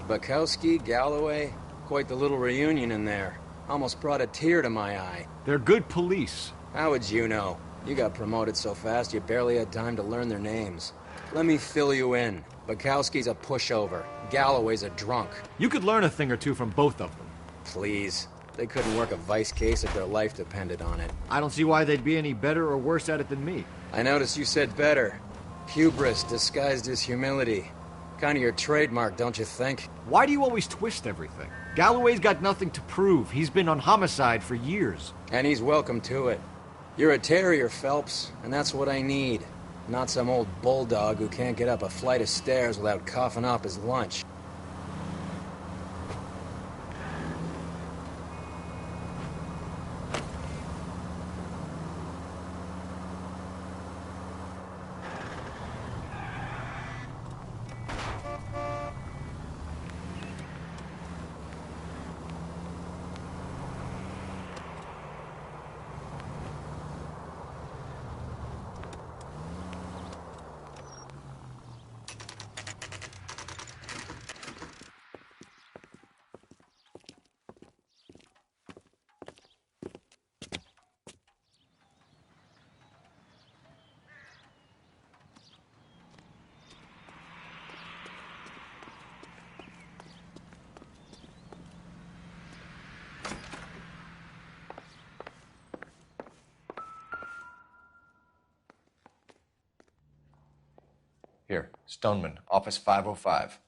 Bukowski, Galloway, quite the little reunion in there. Almost brought a tear to my eye. They're good police. How would you know? You got promoted so fast you barely had time to learn their names. Let me fill you in. Bukowski's a pushover. Galloway's a drunk. You could learn a thing or two from both of them. Please. They couldn't work a vice case if their life depended on it. I don't see why they'd be any better or worse at it than me. I noticed you said better. Hubris disguised as humility. Kind of your trademark, don't you think? Why do you always twist everything? Galloway's got nothing to prove. He's been on homicide for years. And he's welcome to it. You're a terrier, Phelps, and that's what I need. Not some old bulldog who can't get up a flight of stairs without coughing up his lunch. Here, Stoneman, office 505.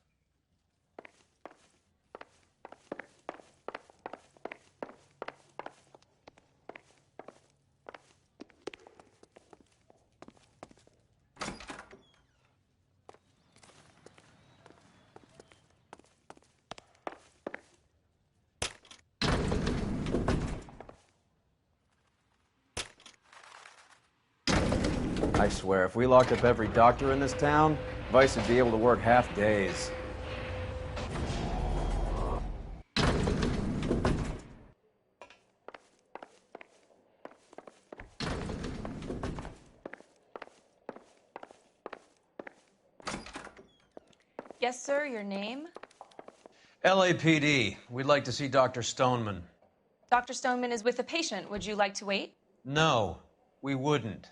I swear, if we locked up every doctor in this town, Vice would be able to work half days. Yes, sir, your name? LAPD. We'd like to see Dr. Stoneman. Dr. Stoneman is with a patient. Would you like to wait? No, we wouldn't.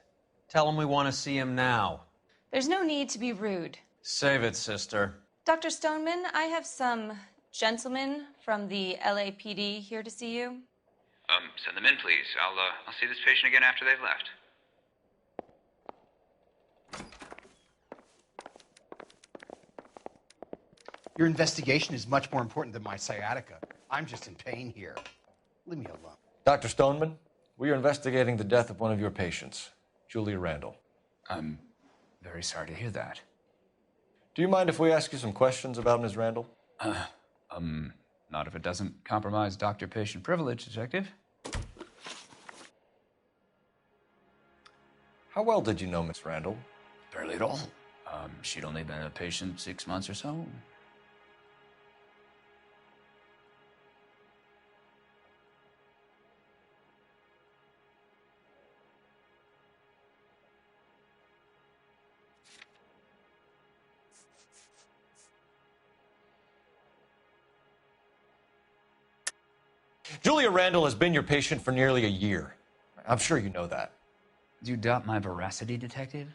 Tell him we want to see him now. There's no need to be rude. Save it, sister. Dr. Stoneman, I have some gentlemen from the LAPD here to see you. Send them in, please. I'll see this patient again after they've left. Your investigation is much more important than my sciatica. I'm just in pain here. Leave me alone. Dr. Stoneman, we are investigating the death of one of your patients, Julia Randall. I'm very sorry to hear that. Do you mind if we ask you some questions about Ms. Randall? Not if it doesn't compromise doctor-patient privilege, Detective. How well did you know Miss Randall? Barely at all. She'd only been a patient 6 months or so. Julia Randall has been your patient for nearly a year. I'm sure you know that. Do you doubt my veracity, Detective?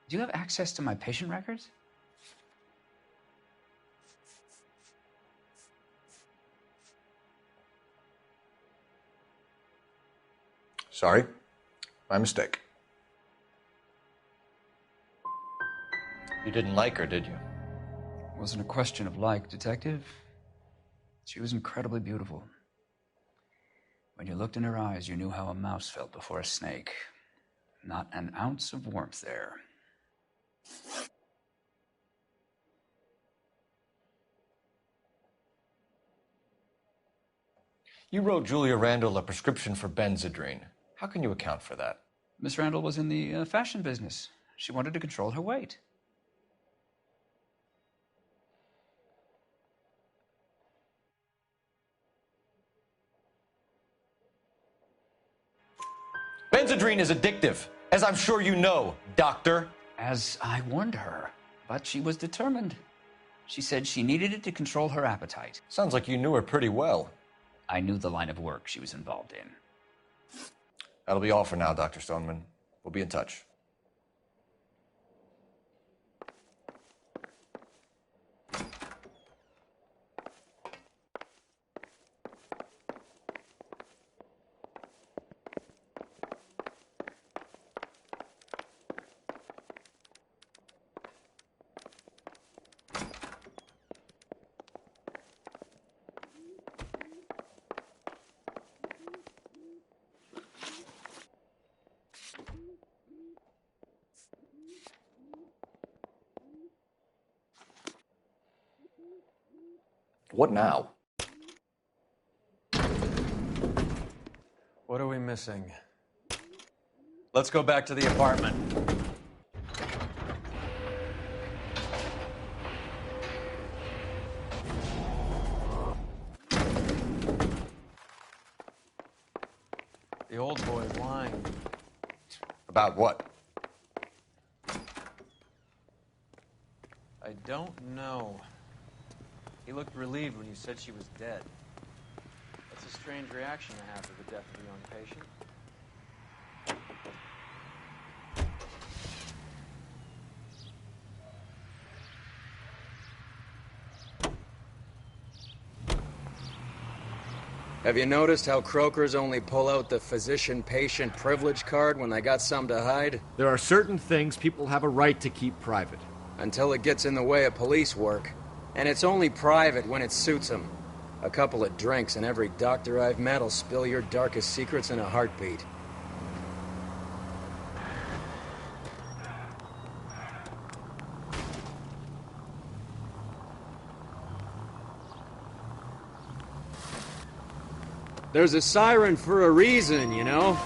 Do you have access to my patient records? Sorry. My mistake. You didn't like her, did you? It wasn't a question of like, Detective. She was incredibly beautiful. When you looked in her eyes, you knew how a mouse felt before a snake. Not an ounce of warmth there. You wrote Julia Randall a prescription for Benzedrine. How can you account for that? Miss Randall was in the fashion business. She wanted to control her weight. Benzedrine is addictive, as I'm sure you know, doctor. As I warned her, but she was determined. She said she needed it to control her appetite. Sounds like you knew her pretty well. I knew the line of work she was involved in. That'll be all for now, Dr. Stoneman. We'll be in touch. What now? What are we missing? Let's go back to the apartment. The old boy's lying. About what? I don't know. He looked relieved when you said she was dead. That's a strange reaction to have to the death of a young patient. Have you noticed how croakers only pull out the physician-patient privilege card when they got something to hide? There are certain things people have a right to keep private. Until it gets in the way of police work. And it's only private when it suits them. A couple of drinks and every doctor I've met will spill your darkest secrets in a heartbeat. There's a siren for a reason, you know?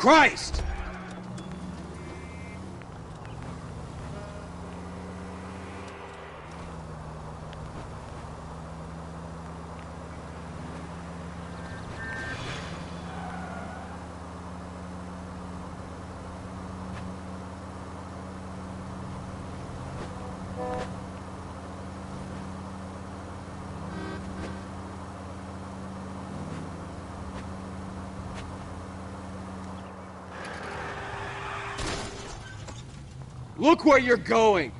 Christ! Look where you're going!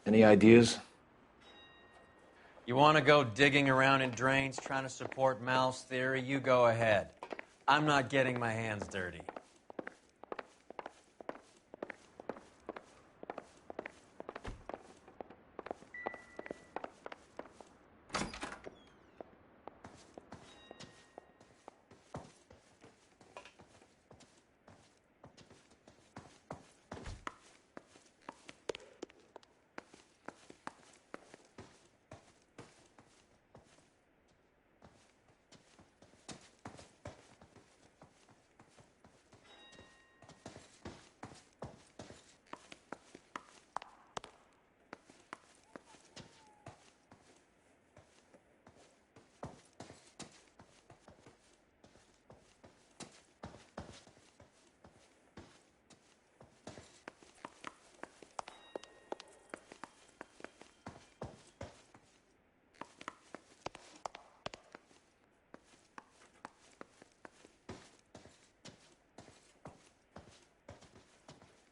Any ideas? You want to go digging around in drains trying to support Mal's theory? You go ahead. I'm not getting my hands dirty.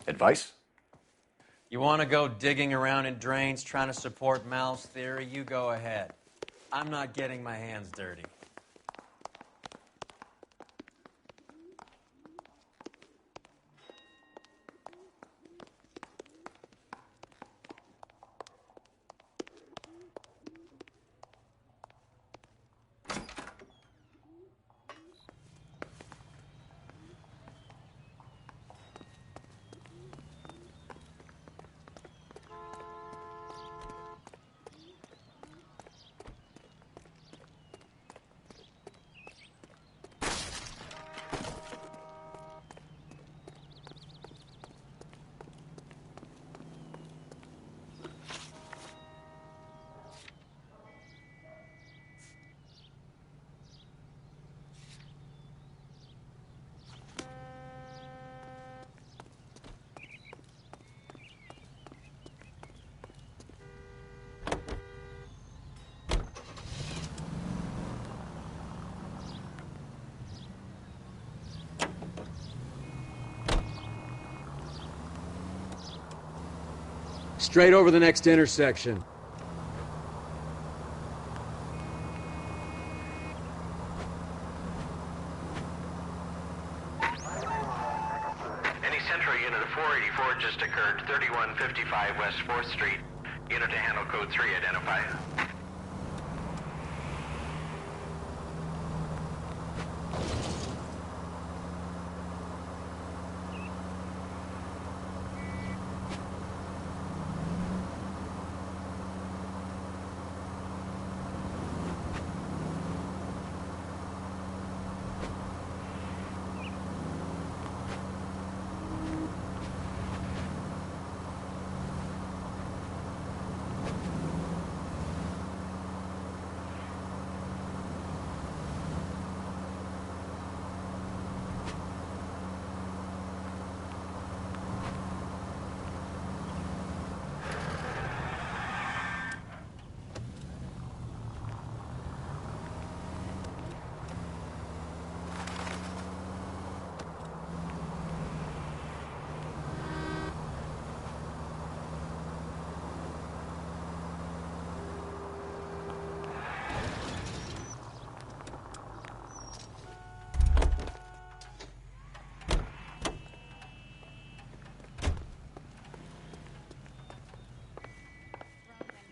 Advice? You want to go digging around in drains trying to support Mal's theory? You go ahead. I'm not getting my hands dirty. Straight over the next intersection. Any Central unit of 484 just occurred, 3155 West 4th Street. Unit to handle code 3, identify.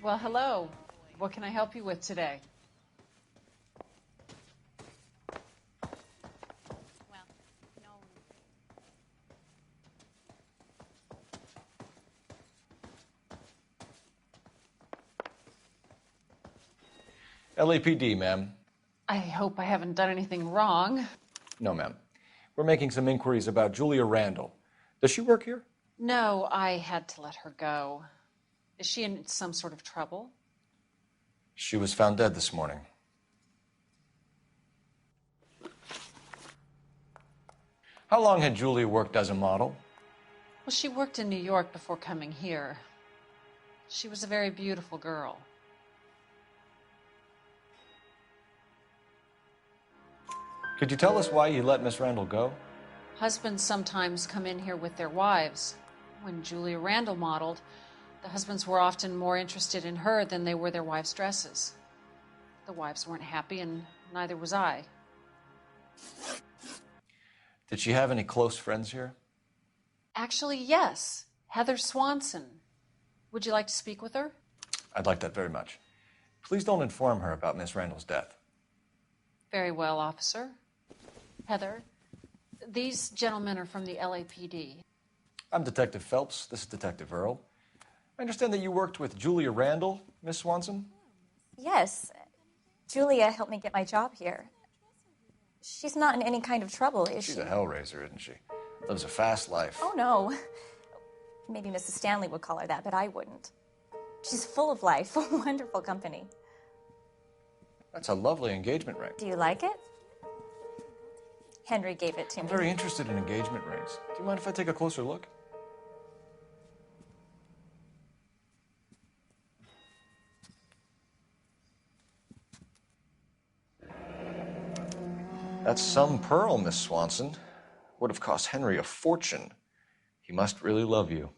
Well, hello. What can I help you with today? LAPD, ma'am. I hope I haven't done anything wrong. No, ma'am. We're making some inquiries about Julia Randall. Does she work here? No, I had to let her go. Is she in some sort of trouble? She was found dead this morning. How long had Julia worked as a model? Well, she worked in New York before coming here. She was a very beautiful girl. Could you tell us why you let Miss Randall go? Husbands sometimes come in here with their wives. When Julia Randall modeled, The husbands were often more interested in her than they were their wives' dresses. The wives weren't happy, and neither was I. Did she have any close friends here? Actually, yes. Heather Swanson. Would you like to speak with her? I'd like that very much. Please don't inform her about Miss Randall's death. Very well, officer. Heather, these gentlemen are from the LAPD. I'm Detective Phelps. This is Detective Earl. I understand that you worked with Julia Randall, Miss Swanson? Yes. Julia helped me get my job here. She's not in any kind of trouble, is she? She's a hellraiser, isn't she? Lives a fast life. Oh, no. Maybe Mrs. Stanley would call her that, but I wouldn't. She's full of life, wonderful company. That's a lovely engagement ring. Do you like it? Henry gave it to me. I'm very interested in engagement rings. Do you mind if I take a closer look? That's some pearl, Miss Swanson. Would have cost Henry a fortune. He must really love you.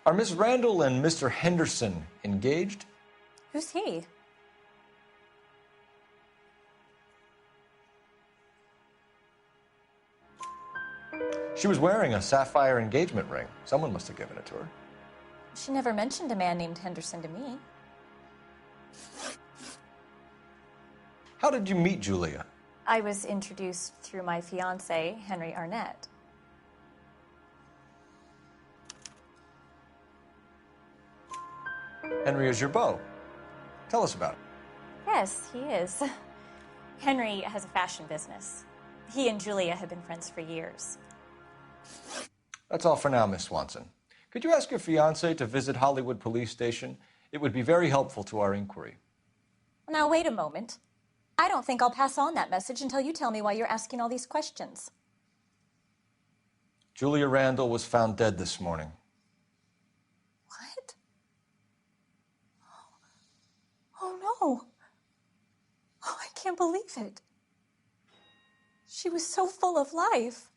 Are Miss Randall and Mr. Henderson engaged? Who's he? She was wearing a sapphire engagement ring. Someone must have given it to her. She never mentioned a man named Henderson to me. How did you meet Julia? I was introduced through my fiancé, Henry Arnett. Henry is your beau. Tell us about it. Yes, he is. Henry has a fashion business. He and Julia have been friends for years. That's all for now, Miss Swanson. Could you ask your fiancé to visit Hollywood Police Station? It would be very helpful to our inquiry. Now, wait a moment. I don't think I'll pass on that message until you tell me why you're asking all these questions. Julia Randall was found dead this morning. What? Oh, no. Oh, I can't believe it. She was so full of life.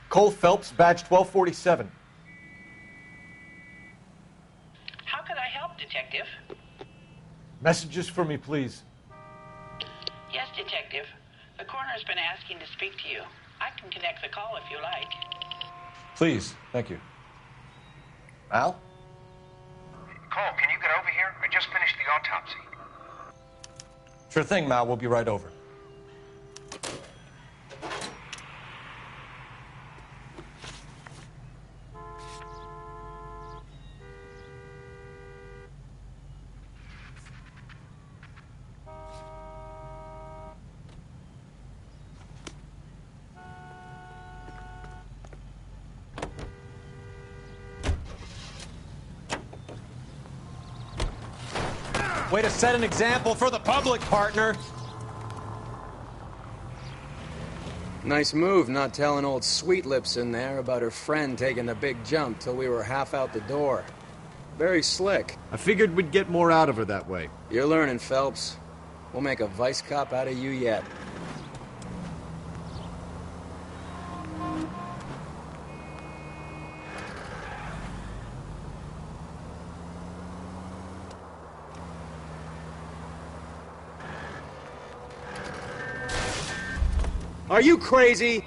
Cole Phelps, badge 1247. How could I help, Detective? Messages for me, please. Yes, Detective. The coroner's been asking to speak to you. I can connect the call if you like. Please, thank you. Al? Cole, can you get over here? I just finished the autopsy. Sure thing, Mal. We'll be right over. Way to set an example for the public, partner. Nice move not telling old Sweet Lips in there about her friend taking the big jump till we were half out the door. Very slick. I figured we'd get more out of her that way. You're learning, Phelps. We'll make a vice cop out of you yet. Are you crazy?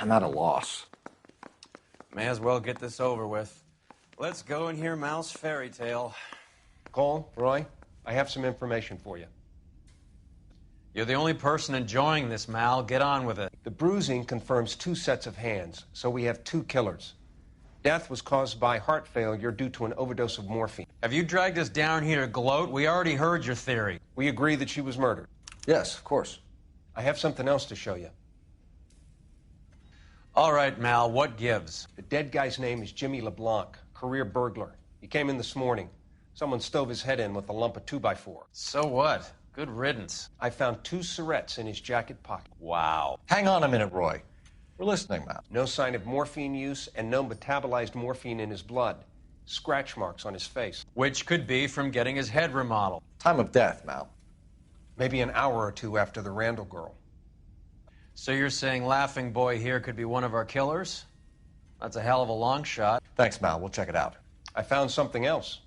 I'm at a loss. May as well get this over with. Let's go and hear Mal's fairy tale. Cole, Roy, I have some information for you. You're the only person enjoying this, Mal. Get on with it. The bruising confirms 2 sets of hands, so we have 2 killers. Death was caused by heart failure due to an overdose of morphine. Have you dragged us down here to gloat? We already heard your theory. We agree that she was murdered. Yes, of course. I have something else to show you. All right, Mal, what gives? The dead guy's name is Jimmy LeBlanc, career burglar. He came in this morning. Someone stove his head in with a lump of 2x4. So what? Good riddance. I found 2 cigarettes in his jacket pocket. Wow. Hang on a minute, Roy. We're listening, Mal. No sign of morphine use and no metabolized morphine in his blood. Scratch marks on his face. Which could be from getting his head remodeled. Time of death, Mal. Maybe an hour or 2 after the Randall girl. So you're saying Laughing Boy here could be one of our killers? That's a hell of a long shot. Thanks, Mal. We'll check it out. I found something else.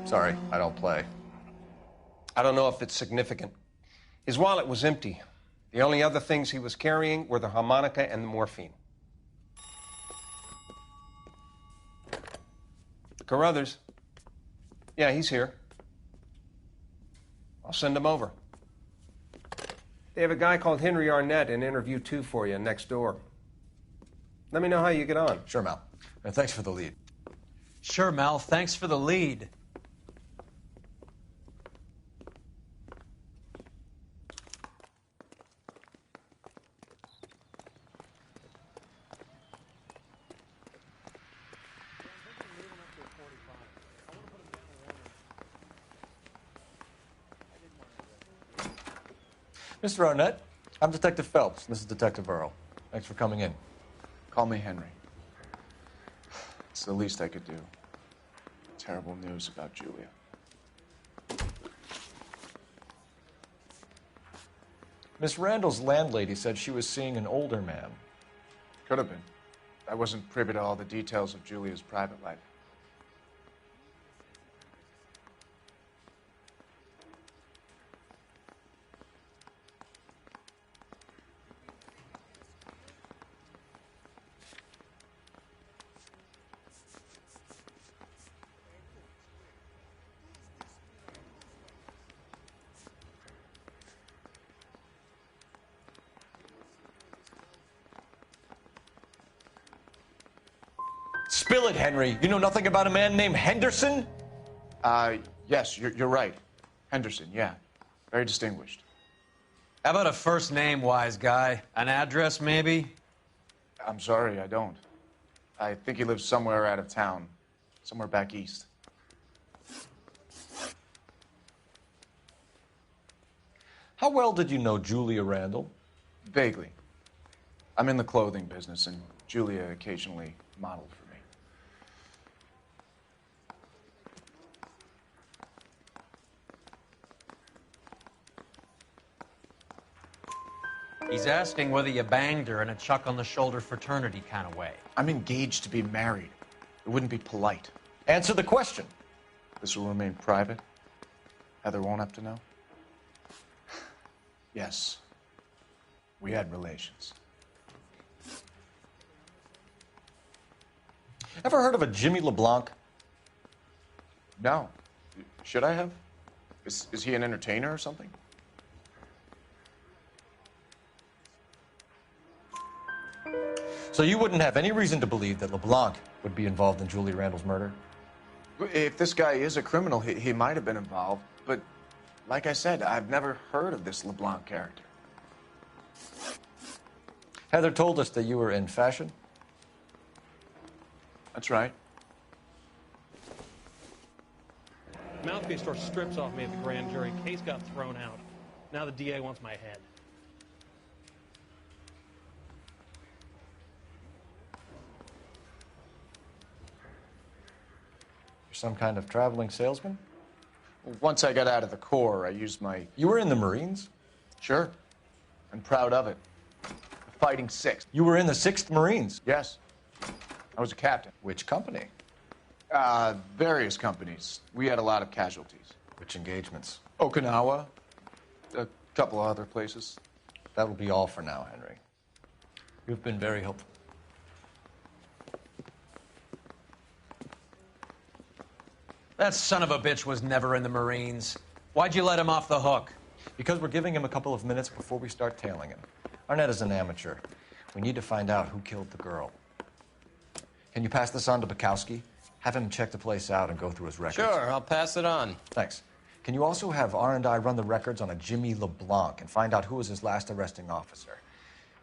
Sorry, I don't play. I don't know if it's significant. His wallet was empty. The only other things he was carrying were the harmonica and the morphine. Carruthers. Yeah, he's here. I'll send him over. They have a guy called Henry Arnett in interview 2 for you next door. Let me know how you get on. Sure, Mal. And thanks for the lead. Sure, Mal. Thanks for the lead. Mr. Arnett, I'm Detective Phelps. This is Detective Earl. Thanks for coming in. Call me Henry. It's the least I could do. Terrible news about Julia. Miss Randall's landlady said she was seeing an older man. Could have been. I wasn't privy to all the details of Julia's private life. Spill it, Henry. You know nothing about a man named Henderson? Yes, you're right. Henderson, yeah. Very distinguished. How about a first name, wise guy? An address, maybe? I'm sorry, I don't. I think he lives somewhere out of town. Somewhere back east. How well did you know Julia Randall? Vaguely. I'm in the clothing business, and Julia occasionally modeled for me. He's asking whether you banged her in a chuck-on-the-shoulder fraternity kind of way. I'm engaged to be married. It wouldn't be polite. Answer the question. This will remain private? Heather won't have to know? Yes. We had relations. Ever heard of a Jimmy LeBlanc? No. Should I have? Is he an entertainer or something? So you wouldn't have any reason to believe that LeBlanc would be involved in Julia Randall's murder? If this guy is a criminal, he might have been involved. But like I said, I've never heard of this LeBlanc character. Heather told us that you were in fashion. That's right. Mouthpiece tore strips off me at the grand jury. Case got thrown out. Now the DA wants my head. You're some kind of traveling salesman? Once I got out of the Corps, I used my... You were in the Marines? Sure. I'm proud of it. The Fighting Sixth. You were in the 6th Marines? Yes. I was a captain. Which company? Various companies. We had a lot of casualties. Which engagements? Okinawa, couple of other places. That will be all for now, Henry. You've been very helpful. That son of a bitch was never in the Marines. Why'd you let him off the hook? Because we're giving him a couple of minutes before we start tailing him. Arnett is an amateur. We need to find out who killed the girl. Can you pass this on to Bukowski? Have him check the place out and go through his records. Sure, I'll pass it on. Thanks. Can you also have R&I run the records on a Jimmy LeBlanc and find out who was his last arresting officer?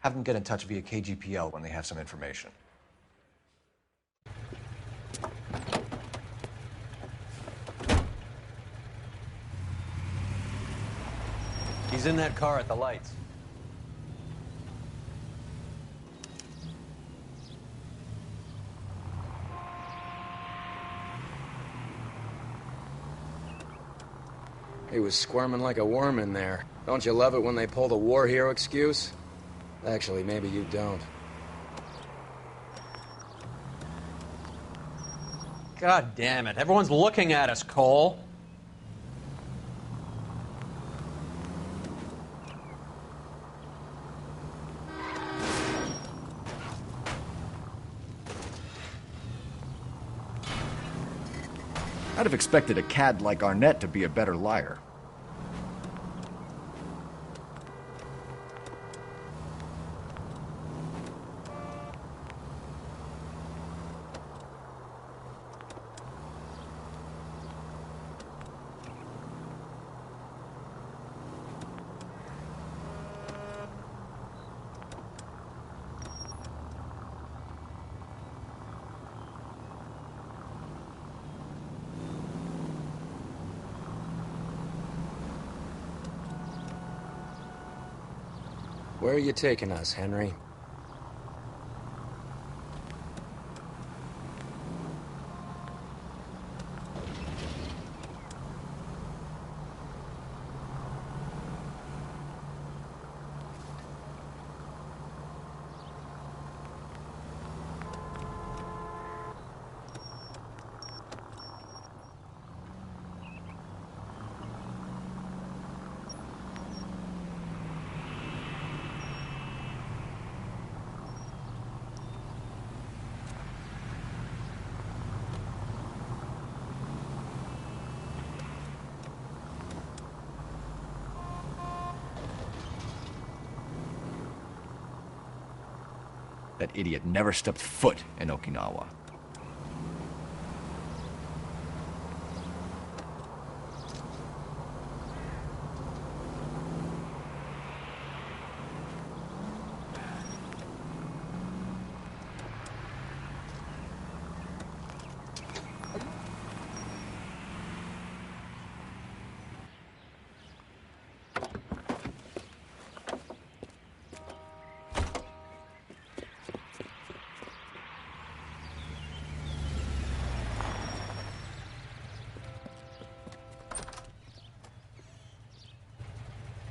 Have them get in touch via KGPL when they have some information. He's in that car at the lights. He was squirming like a worm in there. Don't you love it when they pull the war hero excuse? Actually, maybe you don't. God damn it. Everyone's looking at us, Cole. I'd have expected a cad like Arnett to be a better liar. Where are you taking us, Henry? That idiot never stepped foot in Okinawa.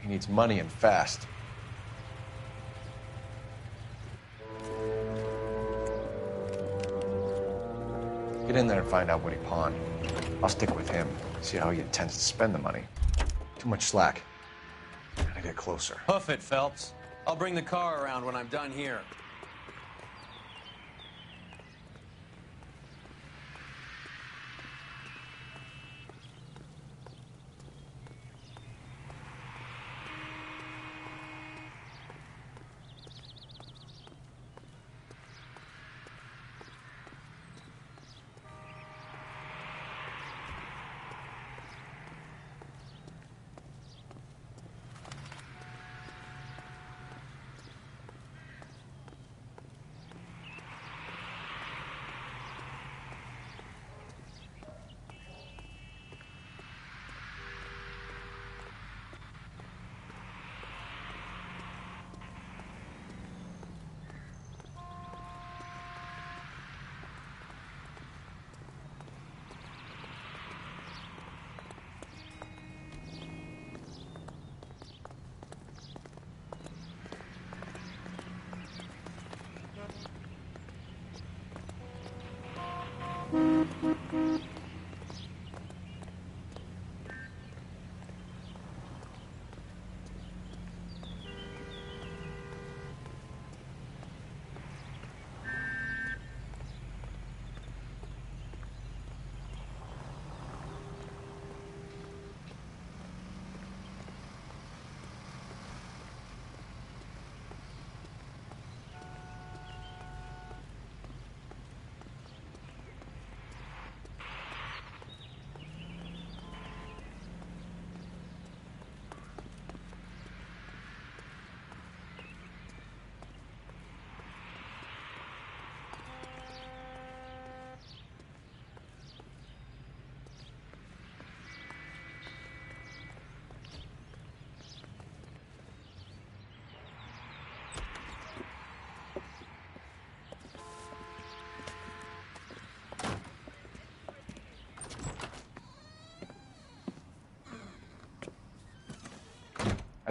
He needs money and fast. Get in there and find out what he pawned. I'll stick with him, see how he intends to spend the money. Too much slack. Gotta get closer. Hoof it, Phelps. I'll bring the car around when I'm done here.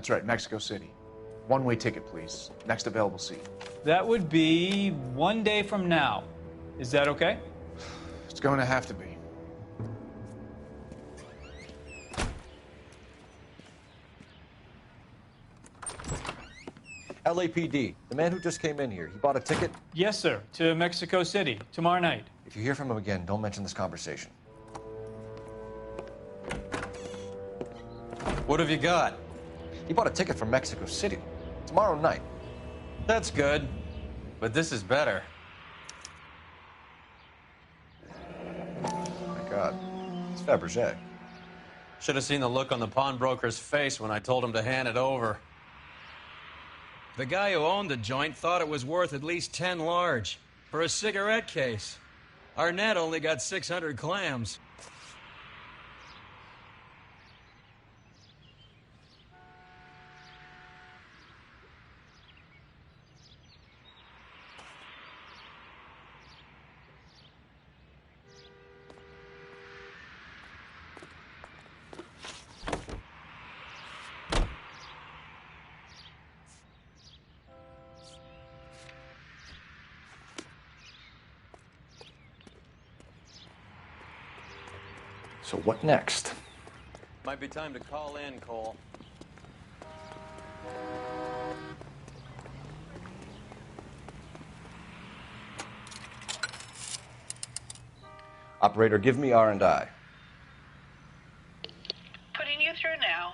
That's right, Mexico City. One-way ticket, please. Next available seat. That would be 1 day from now. Is that okay? It's going to have to be. LAPD, the man who just came in here, he bought a ticket? Yes, sir. To Mexico City, tomorrow night. If you hear from him again, don't mention this conversation. What have you got? He bought a ticket for Mexico City. Tomorrow night. That's good. But this is better. Oh my God. It's Fabergé. Should have seen the look on the pawnbroker's face when I told him to hand it over. The guy who owned the joint thought it was worth at least 10 large for a cigarette case. Arnett only got 600 clams. So what next? Might be time to call in, Cole. Operator, give me R&I. Putting you through now.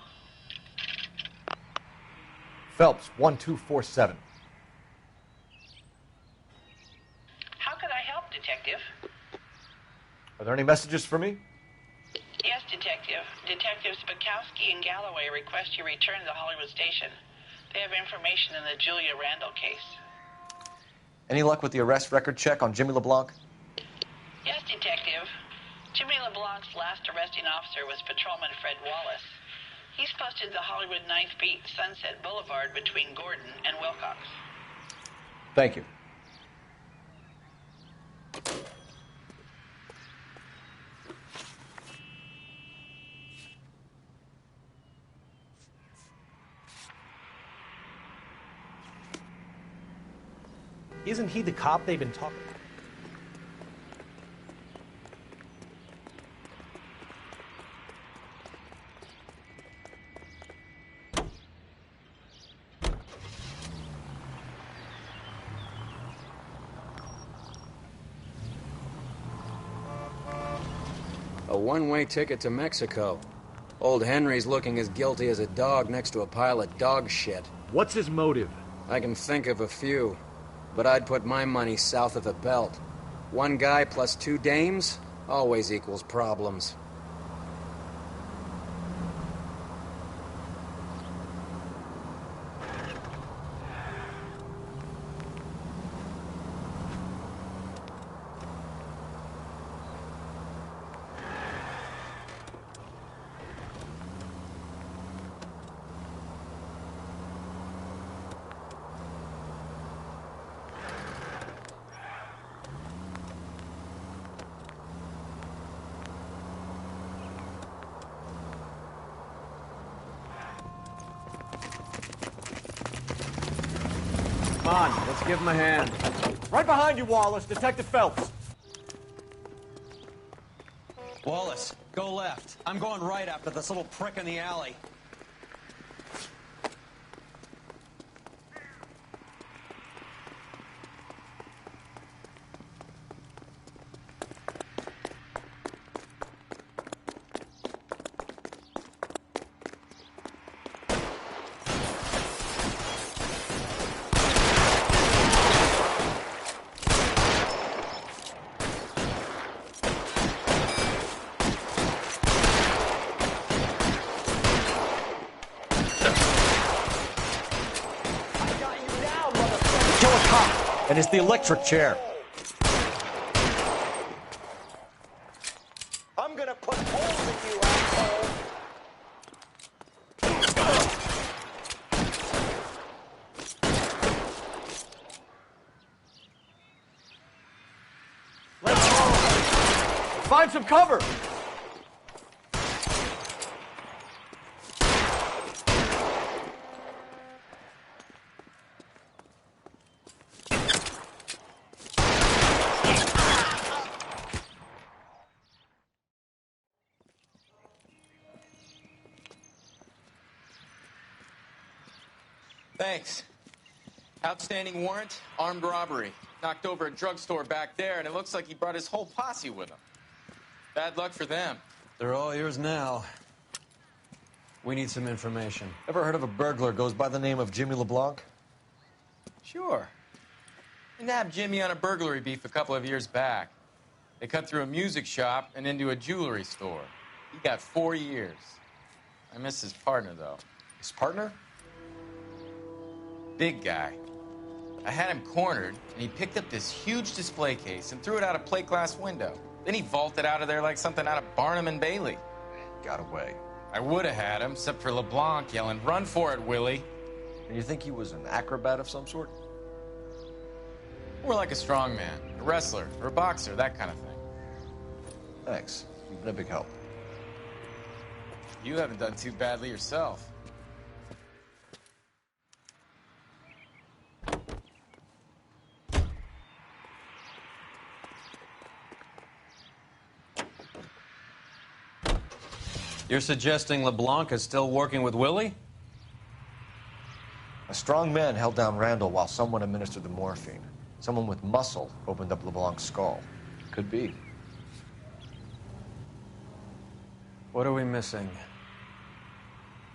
Phelps, 1247. How could I help, Detective? Are there any messages for me? Yes, Detective. Detectives Bukowski and Galloway request you return to the Hollywood station. They have information in the Julia Randall case. Any luck with the arrest record check on Jimmy LeBlanc? Yes, Detective. Jimmy LeBlanc's last arresting officer was Patrolman Fred Wallace. He's posted the Hollywood 9th Beat Sunset Boulevard between Gordon and Wilcox. Thank you. Isn't he the cop they've been talking about? A one-way ticket to Mexico. Old Henry's looking as guilty as a dog next to a pile of dog shit. What's his motive? I can think of a few, but I'd put my money south of the belt. One guy plus two dames always equals problems. Come on, let's give him a hand. Right behind you, Wallace. Detective Phelps. Wallace, go left. I'm going right after this little prick in the alley. And it's the electric chair. I'm gonna put holes in you, asshole! Let's go! Find some cover! Thanks. Outstanding warrant, armed robbery. Knocked over a drugstore back there, and it looks like he brought his whole posse with him. Bad luck for them. They're all yours now. We need some information. Ever heard of a burglar goes by the name of Jimmy LeBlanc? Sure. We nabbed Jimmy on a burglary beef a couple of years back. They cut through a music shop and into a jewelry store. He got 4 years. I miss his partner, though. His partner? Big guy. I had him cornered, and he picked up this huge display case and threw it out a plate glass window. Then he vaulted out of there like something out of Barnum and Bailey. Got away. I would have had him, except for LeBlanc yelling, "Run for it, Willie!" And you think he was an acrobat of some sort? More like a strongman, a wrestler, or a boxer, that kind of thing. Thanks. You've been a big help. You haven't done too badly yourself. You're suggesting LeBlanc is still working with Willie? A strong man held down Randall while someone administered the morphine. Someone with muscle opened up LeBlanc's skull. Could be. What are we missing?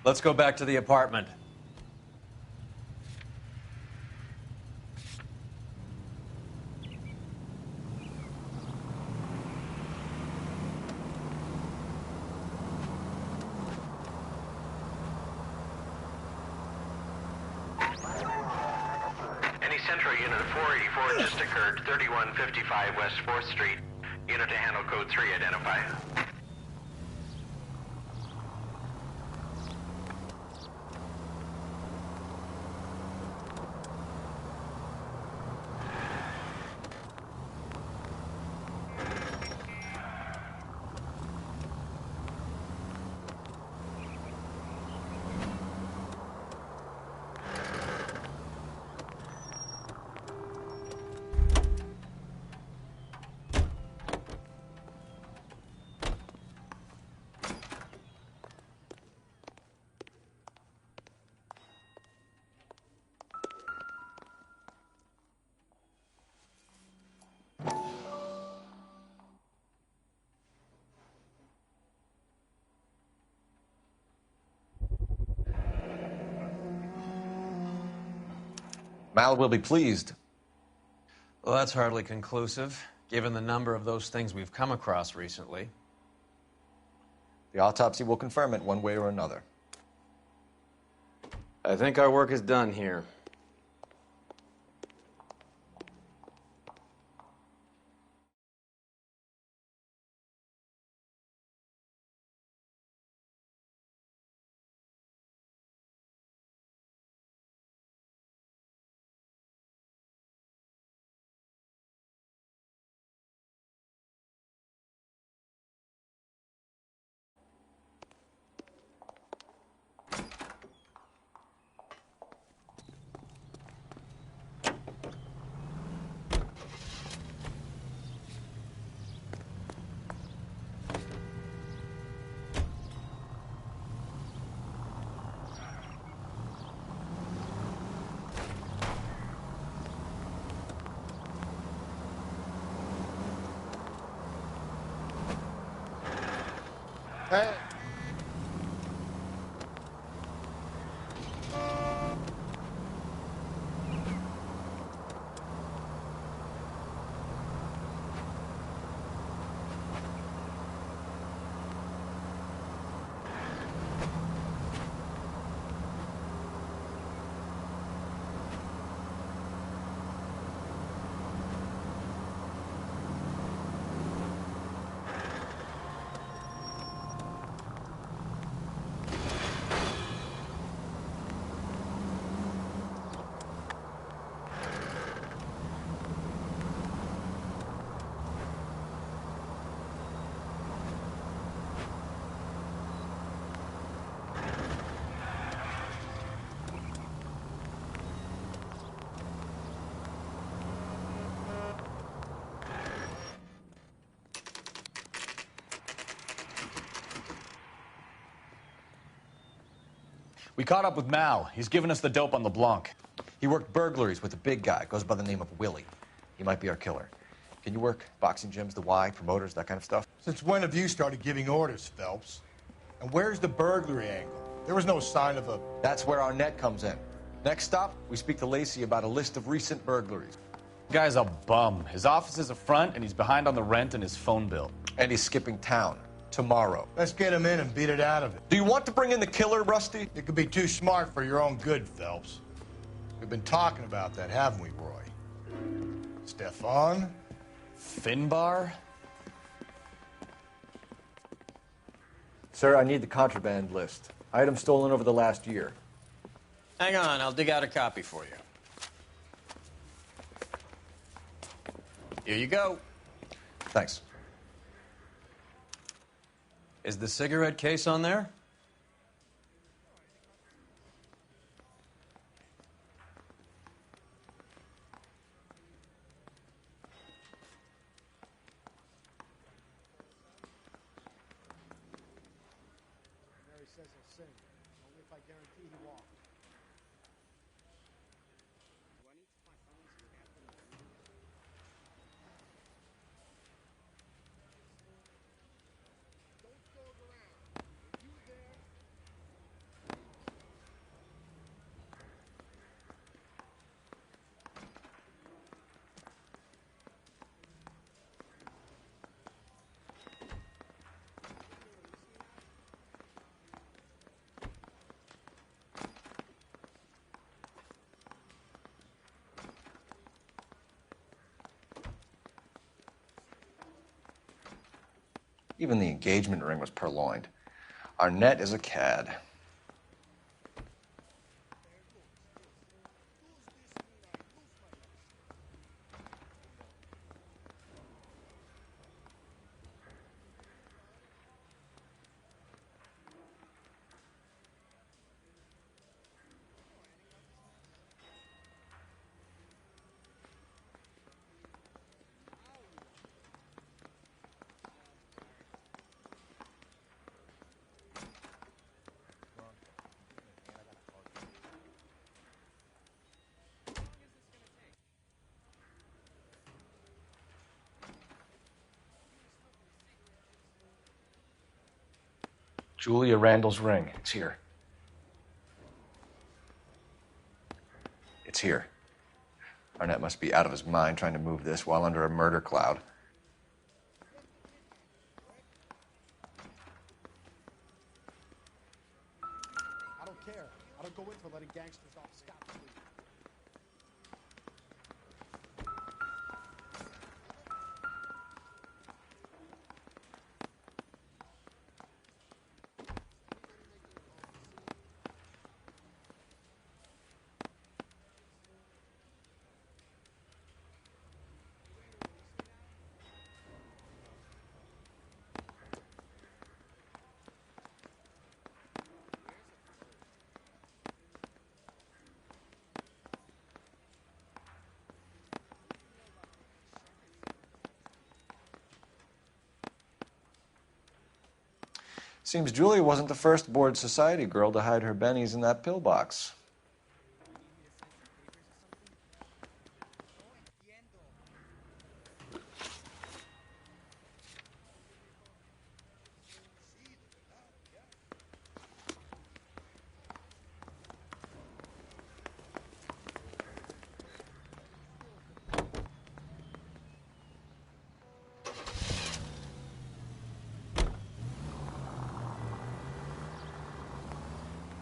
Let's go back to the apartment. Any Central unit of 484 just occurred, 3155 West 4th Street. Unit to handle code 3, identify. Mal will be pleased. Well, that's hardly conclusive, given the number of those things we've come across recently. The autopsy will confirm it one way or another. I think our work is done here. We caught up with Mal. He's given us the dope on LeBlanc. He worked burglaries with a big guy. Goes by the name of Willie. He might be our killer. Can you work boxing gyms, the Y, promoters, that kind of stuff? Since when have you started giving orders, Phelps? And where's the burglary angle? There was no sign of a... That's where our net comes in. Next stop, we speak to Lacey about a list of recent burglaries. The guy's a bum. His office is a front, and he's behind on the rent and his phone bill. And he's skipping town tomorrow. Let's get him in and beat it out of it. Do you want to bring in the killer, Rusty? It could be too smart for your own good, Phelps. We've been talking about that, haven't we, Roy? Stefan? Finbar? Sir, I need the contraband list. Items stolen over the last year. Hang on, I'll dig out a copy for you. Here you go. Thanks. Is the cigarette case on there? Mary says he'll sing. Only if I guarantee he won't. Even the engagement ring was purloined. Our net is a cad. Julia Randall's ring. It's here. It's here. Arnett must be out of his mind trying to move this while under a murder cloud. I don't care. I don't go in for letting gangsters off scot-free. Seems Julia wasn't the first bored society girl to hide her bennies in that pillbox.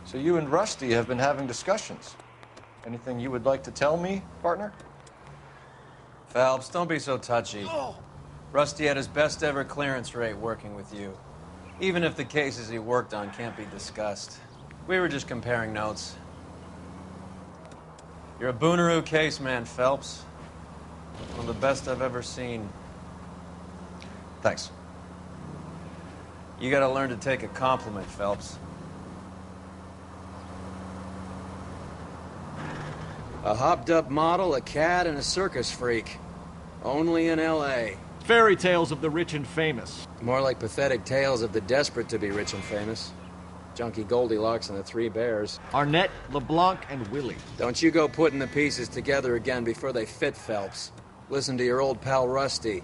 So you and Rusty have been having discussions. Anything you would like to tell me, partner? Phelps, don't be so touchy. Rusty had his best ever clearance rate working with you. Even if the cases he worked on can't be discussed. We were just comparing notes. You're a Booneroo case man, Phelps. One of the best I've ever seen. Thanks. You gotta learn to take a compliment, Phelps. A hopped-up model, a cad, and a circus freak. Only in L.A. Fairy tales of the rich and famous. More like pathetic tales of the desperate to be rich and famous. Junkie Goldilocks and the Three Bears. Arnett, LeBlanc, and Willie. Don't you go putting the pieces together again before they fit, Phelps. Listen to your old pal Rusty.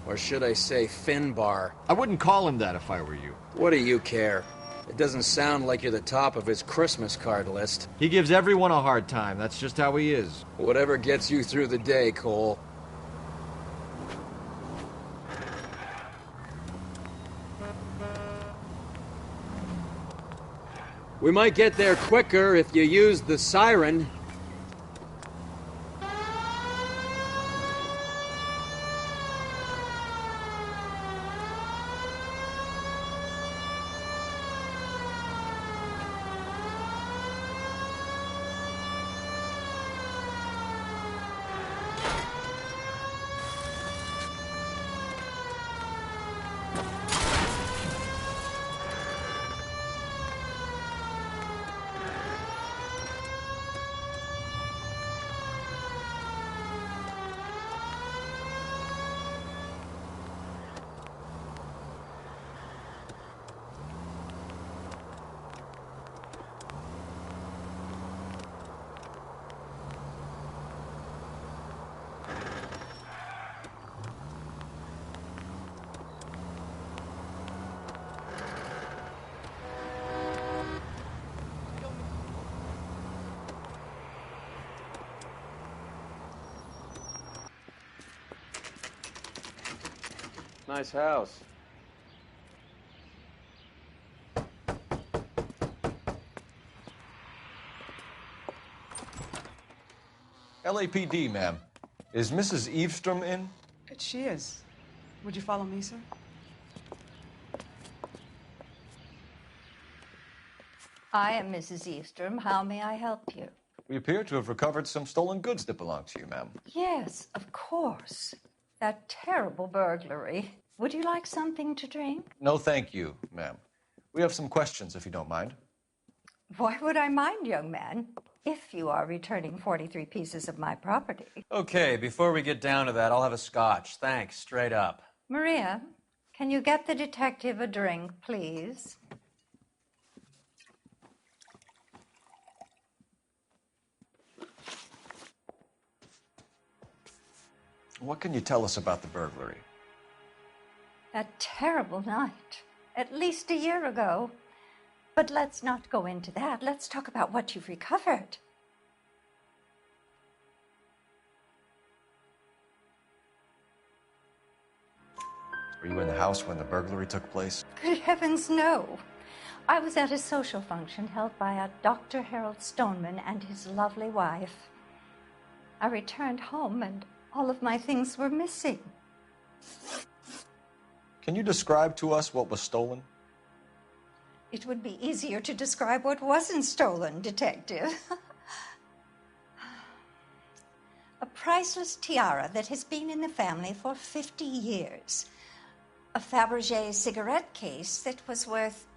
Or should I say Finbar. I wouldn't call him that if I were you. What do you care? It doesn't sound like you're the top of his Christmas card list. He gives everyone a hard time. That's just how he is. Whatever gets you through the day, Cole. We might get there quicker if you use the siren. Nice house. LAPD, ma'am. Is Mrs. Eavestrom in? She is. Would you follow me, sir? I am Mrs. Eavestrom. How may I help you? We appear to have recovered some stolen goods that belong to you, ma'am. Yes, of course. That terrible burglary. Would you like something to drink? No, thank you, ma'am. We have some questions, if you don't mind. Why would I mind, young man, if you are returning 43 pieces of my property? Okay, before we get down to that, I'll have a scotch. Thanks, straight up. Maria, can you get the detective a drink, please? What can you tell us about the burglary? That terrible night, at least a year ago. But let's not go into that. Let's talk about what you've recovered. Were you in the house when the burglary took place? Good heavens, no. I was at a social function held by a Dr. Harold Stoneman and his lovely wife. I returned home and all of my things were missing. Can you describe to us what was stolen? It would be easier to describe what wasn't stolen, Detective. A priceless tiara that has been in the family for 50 years. A Fabergé cigarette case that was worth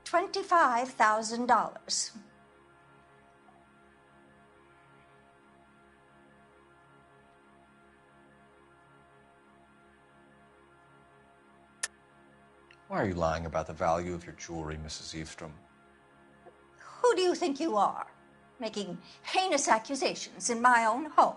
$25,000. Why are you lying about the value of your jewelry, Mrs. Eavestrom? Who do you think you are, making heinous accusations in my own home?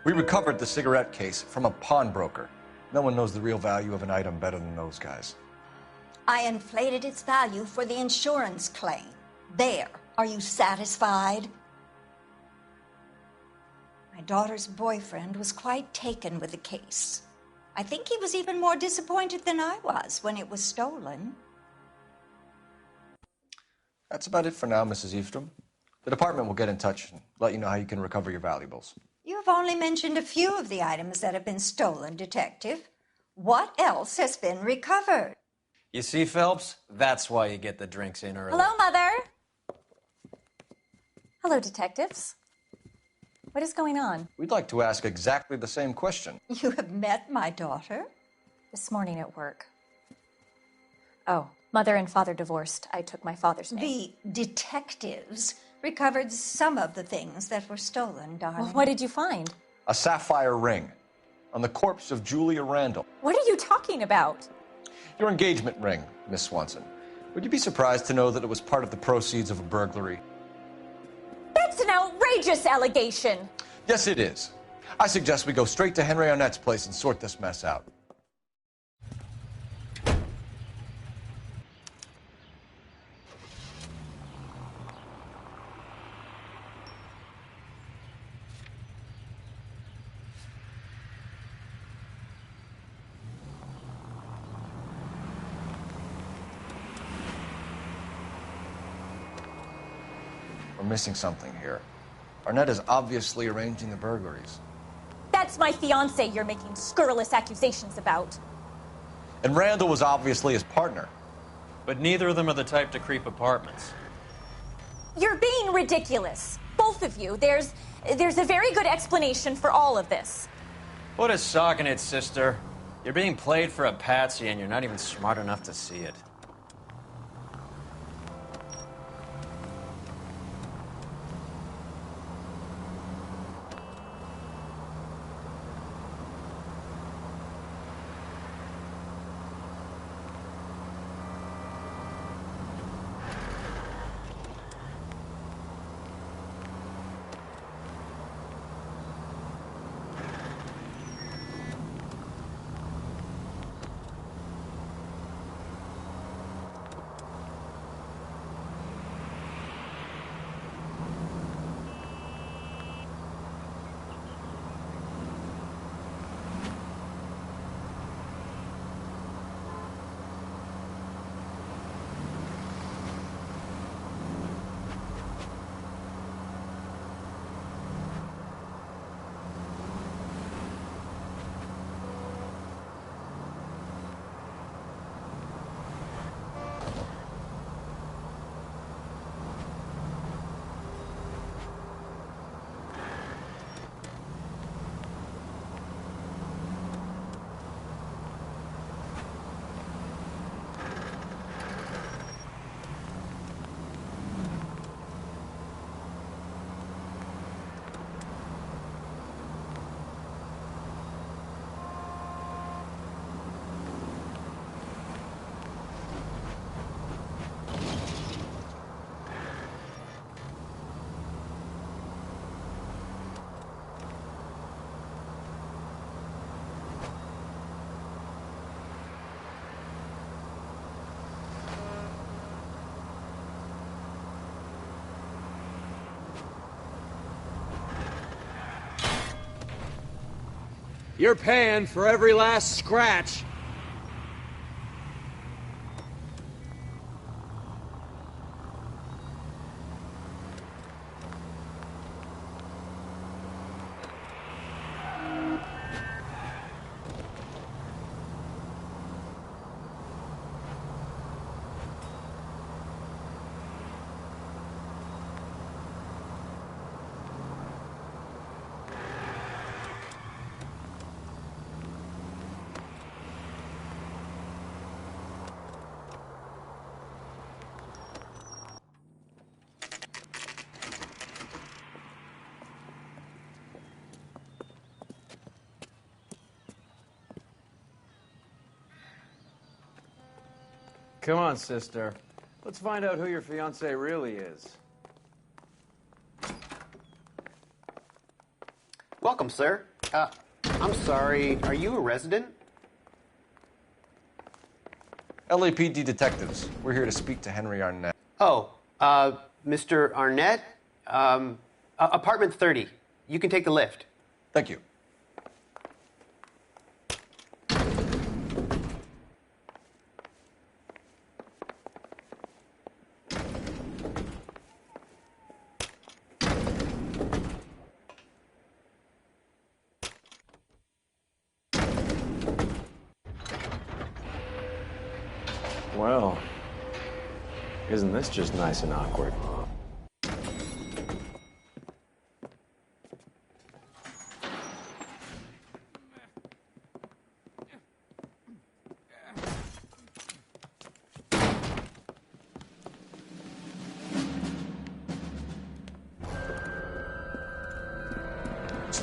We recovered the cigarette case from a pawnbroker. No one knows the real value of an item better than those guys. I inflated its value for the insurance claim. There. Are you satisfied? My daughter's boyfriend was quite taken with the case. I think he was even more disappointed than I was when it was stolen. That's about it for now, Mrs. Eavestrom. The department will get in touch and let you know how you can recover your valuables. You have only mentioned a few of the items that have been stolen, Detective. What else has been recovered? You see, Phelps? That's why you get the drinks in early. Hello, Mother. Hello, detectives. What is going on? We'd like to ask exactly the same question. You have met my daughter? This morning at work. Oh, Mother and father divorced. I took my father's name. The detectives recovered some of the things that were stolen, darling. Well, what did you find? A sapphire ring on the corpse of Julia Randall. What are you talking about? Your engagement ring, Miss Swanson. Would you be surprised to know that it was part of the proceeds of a burglary? That's an outrageous allegation. Yes, it is. I suggest we go straight to Henry Arnett's place and sort this mess out. We're missing something here. Arnett is obviously arranging the burglaries. That's my fiance you're making scurrilous accusations about. And Randall was obviously his partner. But neither of them are the type to creep apartments. You're being ridiculous. Both of you. There's a very good explanation for all of this. Put a sock in it, sister. You're being played for a patsy and you're not even smart enough to see it. You're paying for every last scratch. Come on, sister. Let's find out who your fiancé really is. Welcome, sir. I'm sorry, are you a resident? LAPD detectives. We're here to speak to Henry Arnett. Oh, Mr. Arnett? Apartment 30. You can take the lift. Thank you. Well, isn't this just nice and awkward?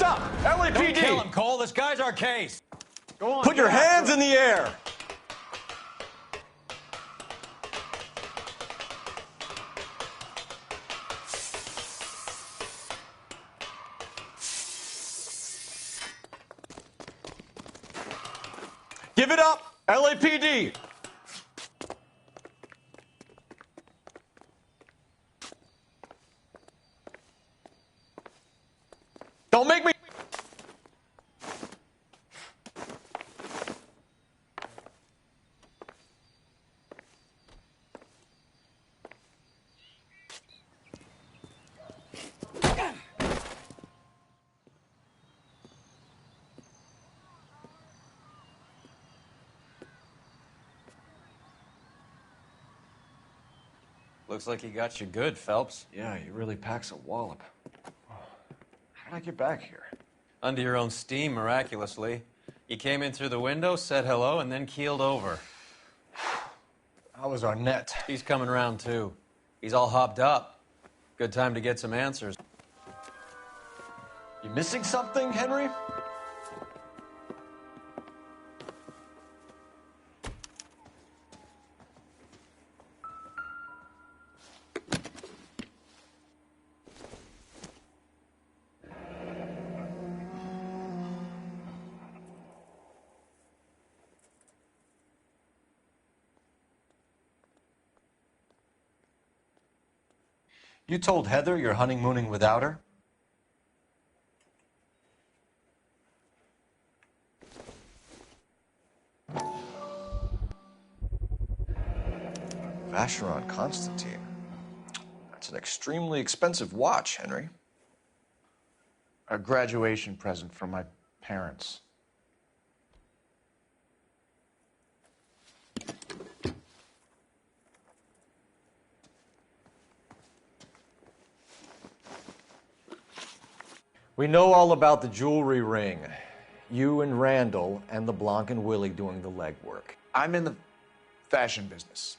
up! LAPD! Don't kill him, Cole. This guy's our case. Go on. Put your hands in the air! Give it up, LAPD! Don't make me... Looks like he got you good, Phelps. Yeah, he really packs a wallop. How did I get back here? Under your own steam, miraculously. You came in through the window, said hello, and then keeled over. How was Arnett? He's coming round, too. He's all hopped up. Good time to get some answers. You missing something, Henry? You told Heather you're honeymooning without her? Vacheron Constantine. That's an extremely expensive watch, Henry. A graduation present from my parents. We know all about the jewelry ring. You and Randall and LeBlanc and Willie doing the legwork. I'm in the fashion business.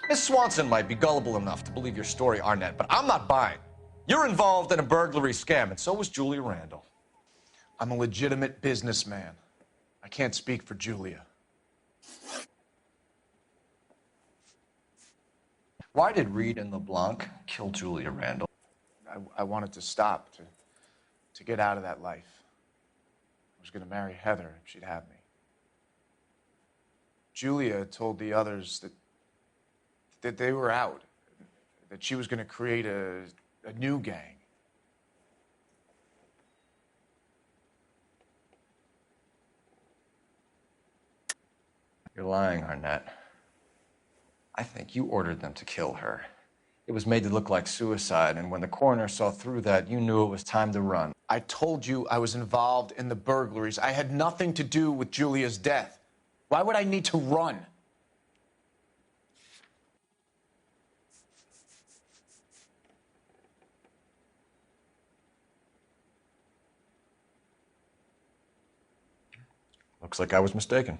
Miss Swanson might be gullible enough to believe your story, Arnett, but I'm not buying. You're involved in a burglary scam, and so was Julia Randall. I'm a legitimate businessman. I can't speak for Julia. Why did Reed and LeBlanc kill Julia Randall? I wanted to stop, to get out of that life. I was going to marry Heather if she'd have me. Julia told the others that they were out, that she was going to create a new gang. You're lying, Arnett. I think you ordered them to kill her. It was made to look like suicide, and when the coroner saw through that, you knew it was time to run. I told you I was involved in the burglaries. I had nothing to do with Julia's death. Why would I need to run? Looks like I was mistaken.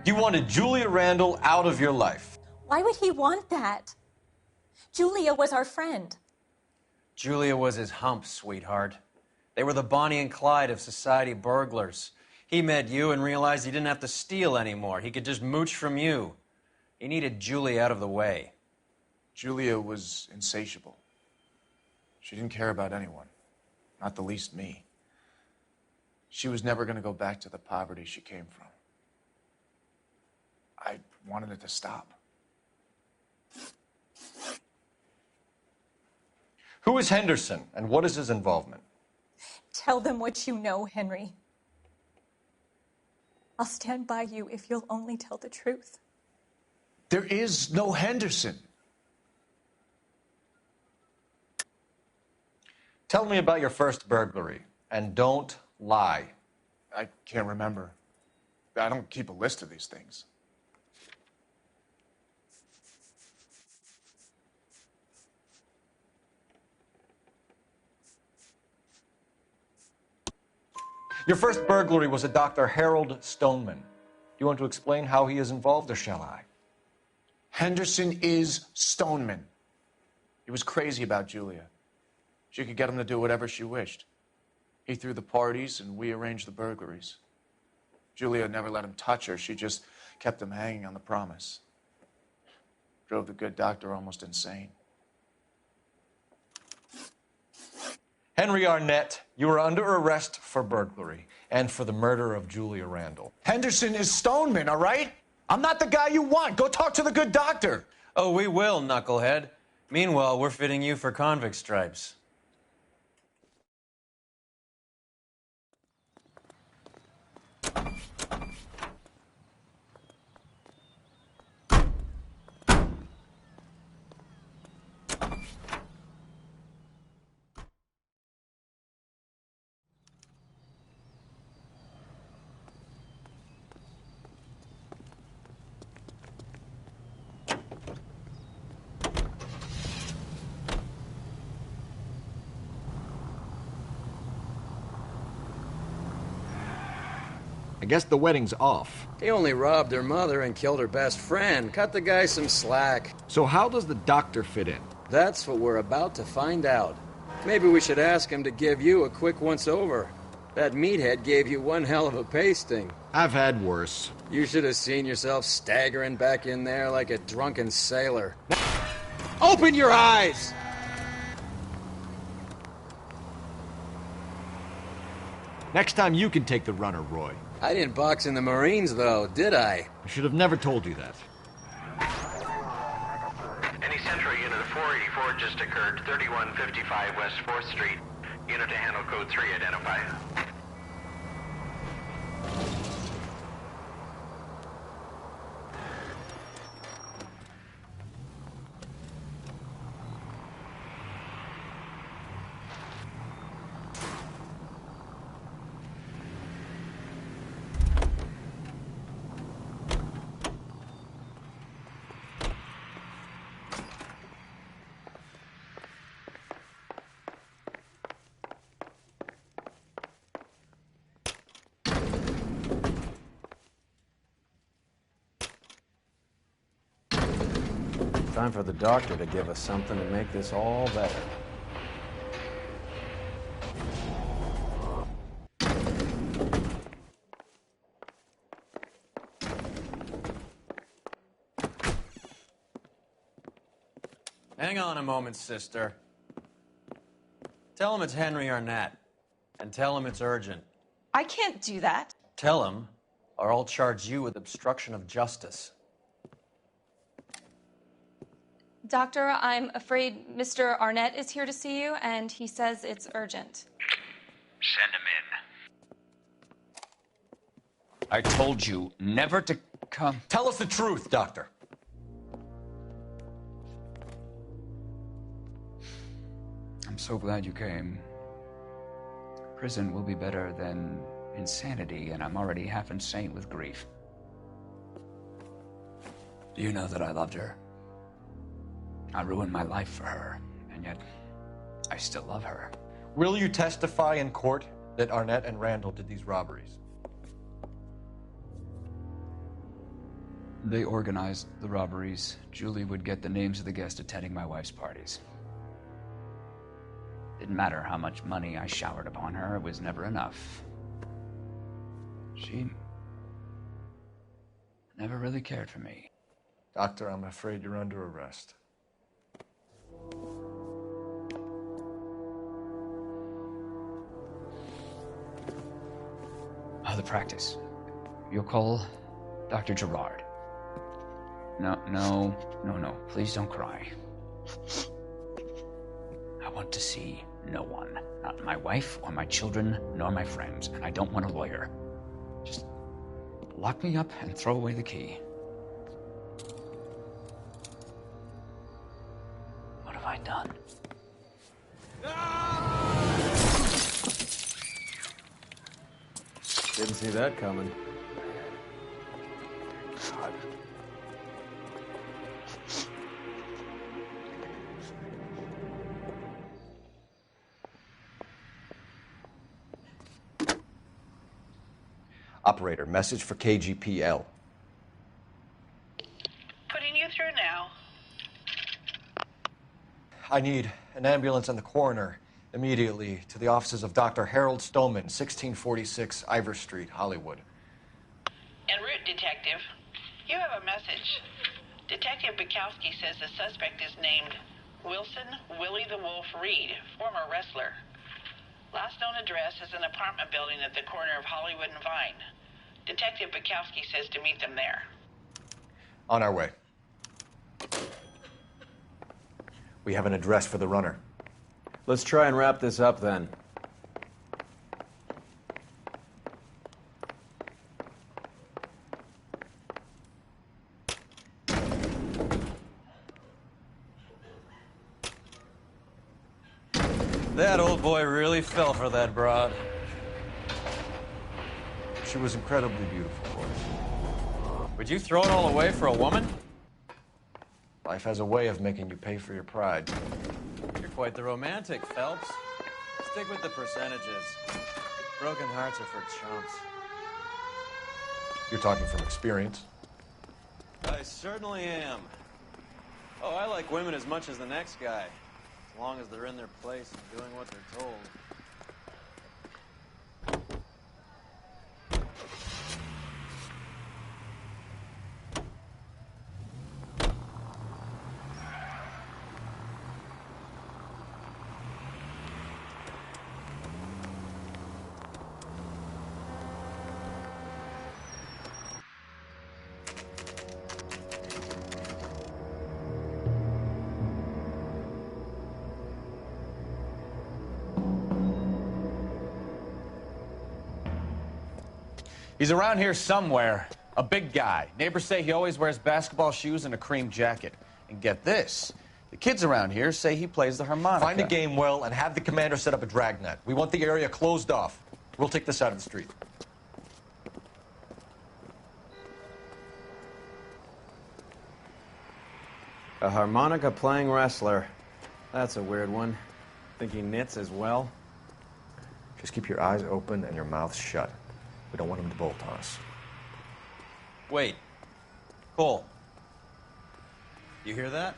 You wanted Julia Randall out of your life. Why would he want that? Julia was our friend. Julia was his hump, sweetheart. They were the Bonnie and Clyde of society burglars. He met you and realized he didn't have to steal anymore. He could just mooch from you. He needed Julia out of the way. Julia was insatiable. She didn't care about anyone, not the least me. She was never going to go back to the poverty she came from. I wanted it to stop. Who is Henderson, and what is his involvement? Tell them what you know, Henry. I'll stand by you if you'll only tell the truth. There is no Henderson. Tell me about your first burglary, and don't lie. I can't remember. I don't keep a list of these things. Your first burglary was a Dr. Harold Stoneman. Do you want to explain how he is involved, or shall I? Henderson is Stoneman. He was crazy about Julia. She could get him to do whatever she wished. He threw the parties, and we arranged the burglaries. Julia never let him touch her. She just kept him hanging on the promise. Drove the good doctor almost insane. Henry Arnett, you are under arrest for burglary and for the murder of Julia Randall. Henderson is Stoneman, all right? I'm not the guy you want. Go talk to the good doctor. Oh, we will, knucklehead. Meanwhile, we're fitting you for convict stripes. I guess the wedding's off. He only robbed her mother and killed her best friend. Cut the guy some slack. So how does the doctor fit in? That's what we're about to find out. Maybe we should ask him to give you a quick once-over. That meathead gave you one hell of a pasting. I've had worse. You should have seen yourself staggering back in there like a drunken sailor. Open your eyes! Next time you can take the runner, Roy. I didn't box in the Marines, though, did I? I should have never told you that. Any Central unit of 484 just occurred, 3155 West 4th Street. Unit to handle code 3, identify. Time for the doctor to give us something to make this all better. Hang on a moment, sister. Tell him it's Henry Arnett, and tell him it's urgent. I can't do that. Tell him, or I'll charge you with obstruction of justice. Doctor, I'm afraid Mr. Arnett is here to see you, and he says it's urgent. Send him in. I told you never to come. Tell us the truth, Doctor. I'm so glad you came. Prison will be better than insanity, and I'm already half insane with grief. Do you know that I loved her? I ruined my life for her, and yet I still love her. Will you testify in court that Arnett and Randall did these robberies? They organized the robberies. Julie would get the names of the guests attending my wife's parties. Didn't matter how much money I showered upon her, it was never enough. She never really cared for me. Doctor, I'm afraid you're under arrest. Oh, the practice. You'll call Dr. Gerard. No. Please don't cry. I want to see no one. Not my wife or my children, nor my friends. And I don't want a lawyer. Just lock me up and throw away the key. What have I done? Didn't see that coming. God. Operator, message for KGPL. Putting you through now. I need an ambulance and the coroner immediately to the offices of Dr. Harold Stoneman, 1646 Ivor Street, Hollywood. En route, Detective. You have a message. Detective Bukowski says the suspect is named Wilson Willie the Wolf Reed, former wrestler. Last known address is an apartment building at the corner of Hollywood and Vine. Detective Bukowski says to meet them there. On our way. We have an address for the runner. Let's try and wrap this up then. That old boy really fell for that broad. She was incredibly beautiful, Roy. Would you throw it all away for a woman? Life has a way of making you pay for your pride. You're quite the romantic, Phelps. Stick with the percentages. Broken hearts are for chumps. You're talking from experience. I certainly am. Oh, I like women as much as the next guy. As long as they're in their place and doing what they're told. He's around here somewhere. A big guy. Neighbors say he always wears basketball shoes and a cream jacket. And get this, the kids around here say he plays the harmonica. Find a game well and have the commander set up a dragnet. We want the area closed off. We'll take this out of the street. A harmonica-playing wrestler. That's a weird one. Think he knits as well? Just keep your eyes open and your mouth shut. We don't want him to bolt on us. Wait. Cole. You hear that?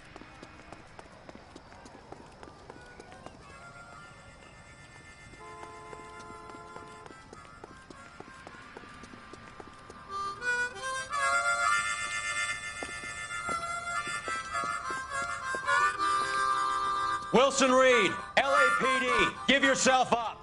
Wilson Reed, LAPD, give yourself up.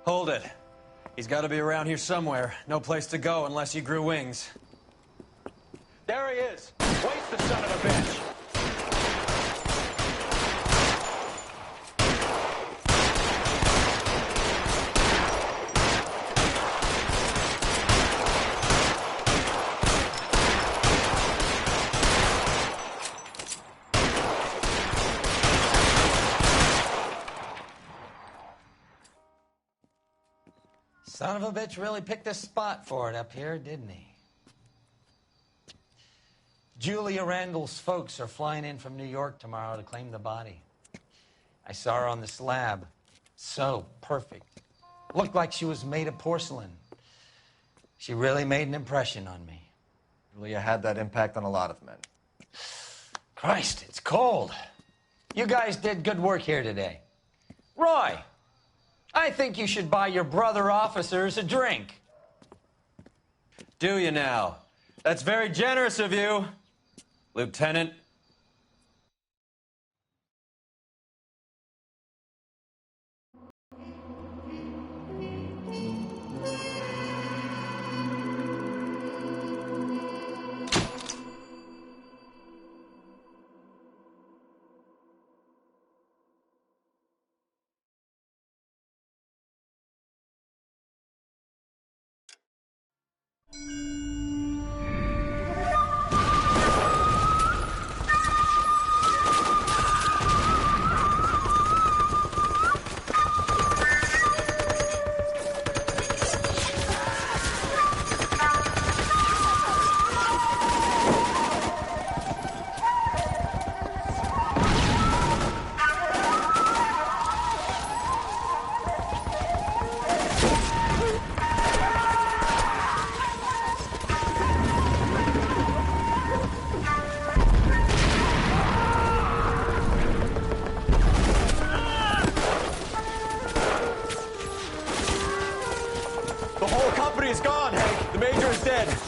Hold it. He's got to be around here somewhere. No place to go unless he grew wings. There he is. Waste the son of a bitch. Son of a bitch really picked a spot for it up here, didn't he? Julia Randall's folks are flying in from New York tomorrow to claim the body. I saw her on the slab. So perfect. Looked like she was made of porcelain. She really made an impression on me. Julia had that impact on a lot of men. Christ, it's cold. You guys did good work here today. Roy, I think you should buy your brother officers a drink. Do you now? That's very generous of you, Lieutenant.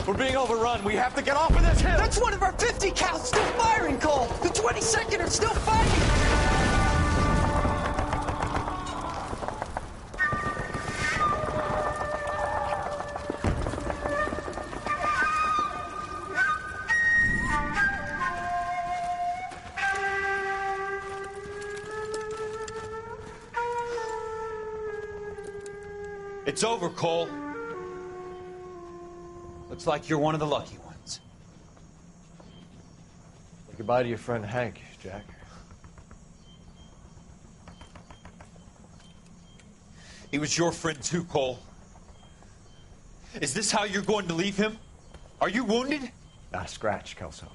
We're being overrun. We have to get off of this hill. That's one of our 50 cals still firing, Cole. The 22nd are still fighting. It's over, Cole. Looks like you're one of the lucky ones. Say goodbye to your friend Hank, Jack. He was your friend too, Cole. Is this how you're going to leave him? Are you wounded? Not a scratch, Kelso.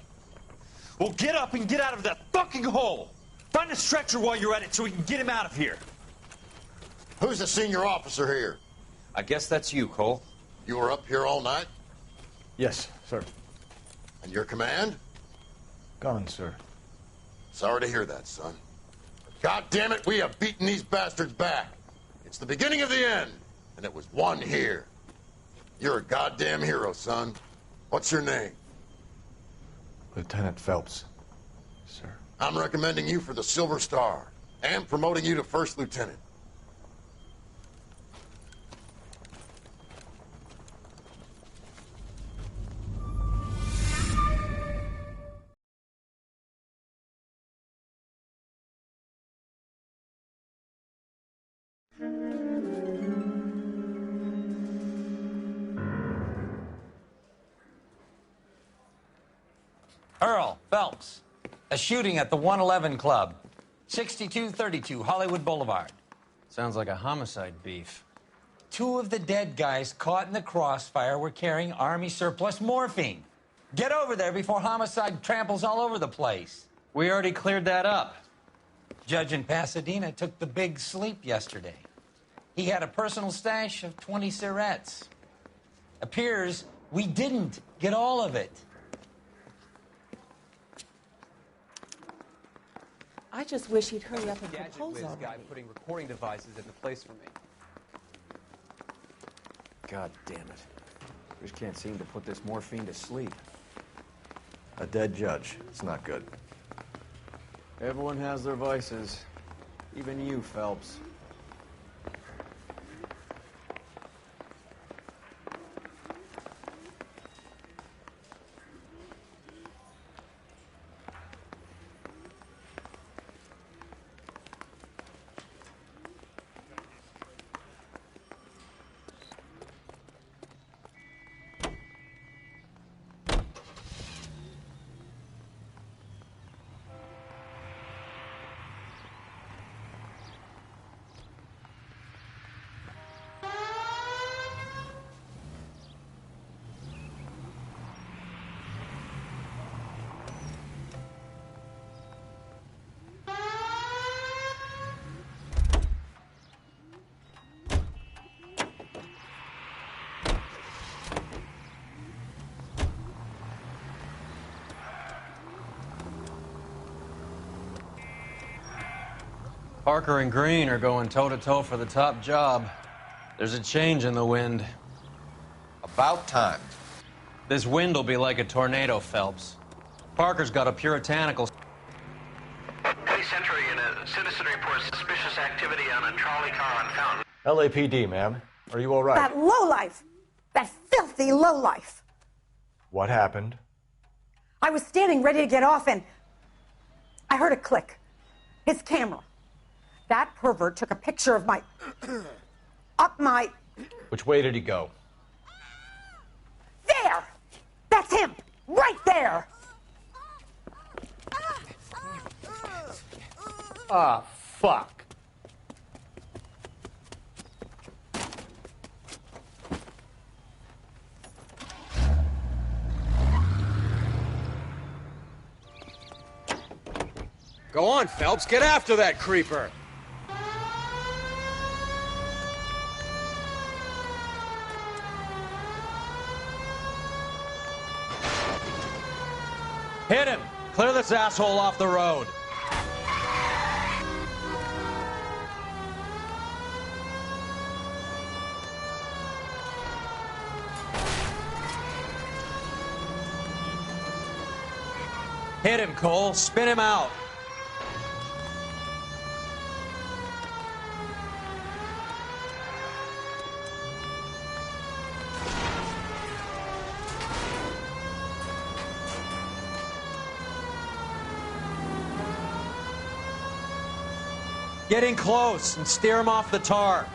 Well, get up and get out of that fucking hole! Find a stretcher while you're at it so we can get him out of here. Who's the senior officer here? I guess that's you, Cole. You were up here all night? Yes, sir. And your command? Gone, sir. Sorry to hear that, son. God damn it, we have beaten these bastards back. It's the beginning of the end, and it was one here. You're a goddamn hero, son. What's your name? Lieutenant Phelps, sir. I'm recommending you for the Silver Star and promoting you to First Lieutenant. Earl, Phelps. A shooting at the 111 Club. 6232 Hollywood Boulevard. Sounds like a homicide beef. 2 of the dead guys caught in the crossfire were carrying Army surplus morphine. Get over there before homicide tramples all over the place. We already cleared that up. Judge in Pasadena took the big sleep yesterday. He had a personal stash of 20 cigarettes. Appears we didn't get all of it. I just wish he'd hurry up and propose already. Guy putting recording devices in the place for me. God damn it. Just can't seem to put this morphine to sleep. A dead judge. It's not good. Everyone has their vices. Even you, Phelps. Parker and Green are going toe-to-toe for the top job. There's a change in the wind. About time. This wind will be like a tornado, Phelps. Parker's got a puritanical... Any Central unit, citizen reports suspicious activity on a trolley car on Fountain. LAPD, ma'am. Are you all right? That lowlife! That filthy lowlife! What happened? I was standing ready to get off and I heard a click. His camera. That pervert took a picture of my... up my... Which way did he go? There! That's him! Right there! Ah, fuck. Go on, Phelps. Get after that creeper. Hit him! Clear this asshole off the road. Hit him, Cole. Spin him out. Get in close and steer him off the tar.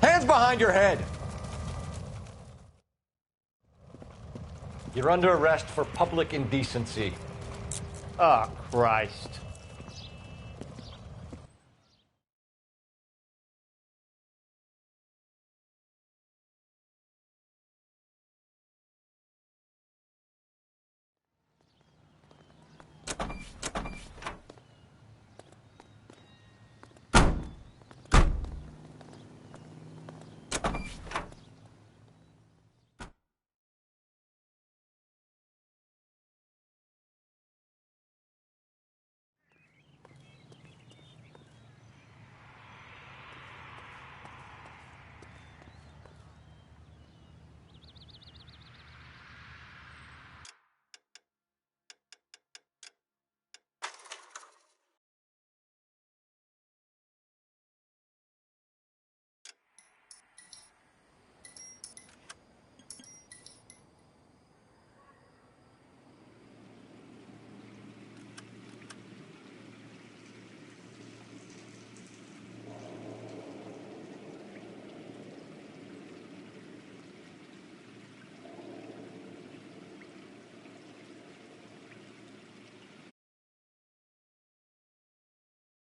Hands behind your head! You're under arrest for public indecency. Oh, Christ.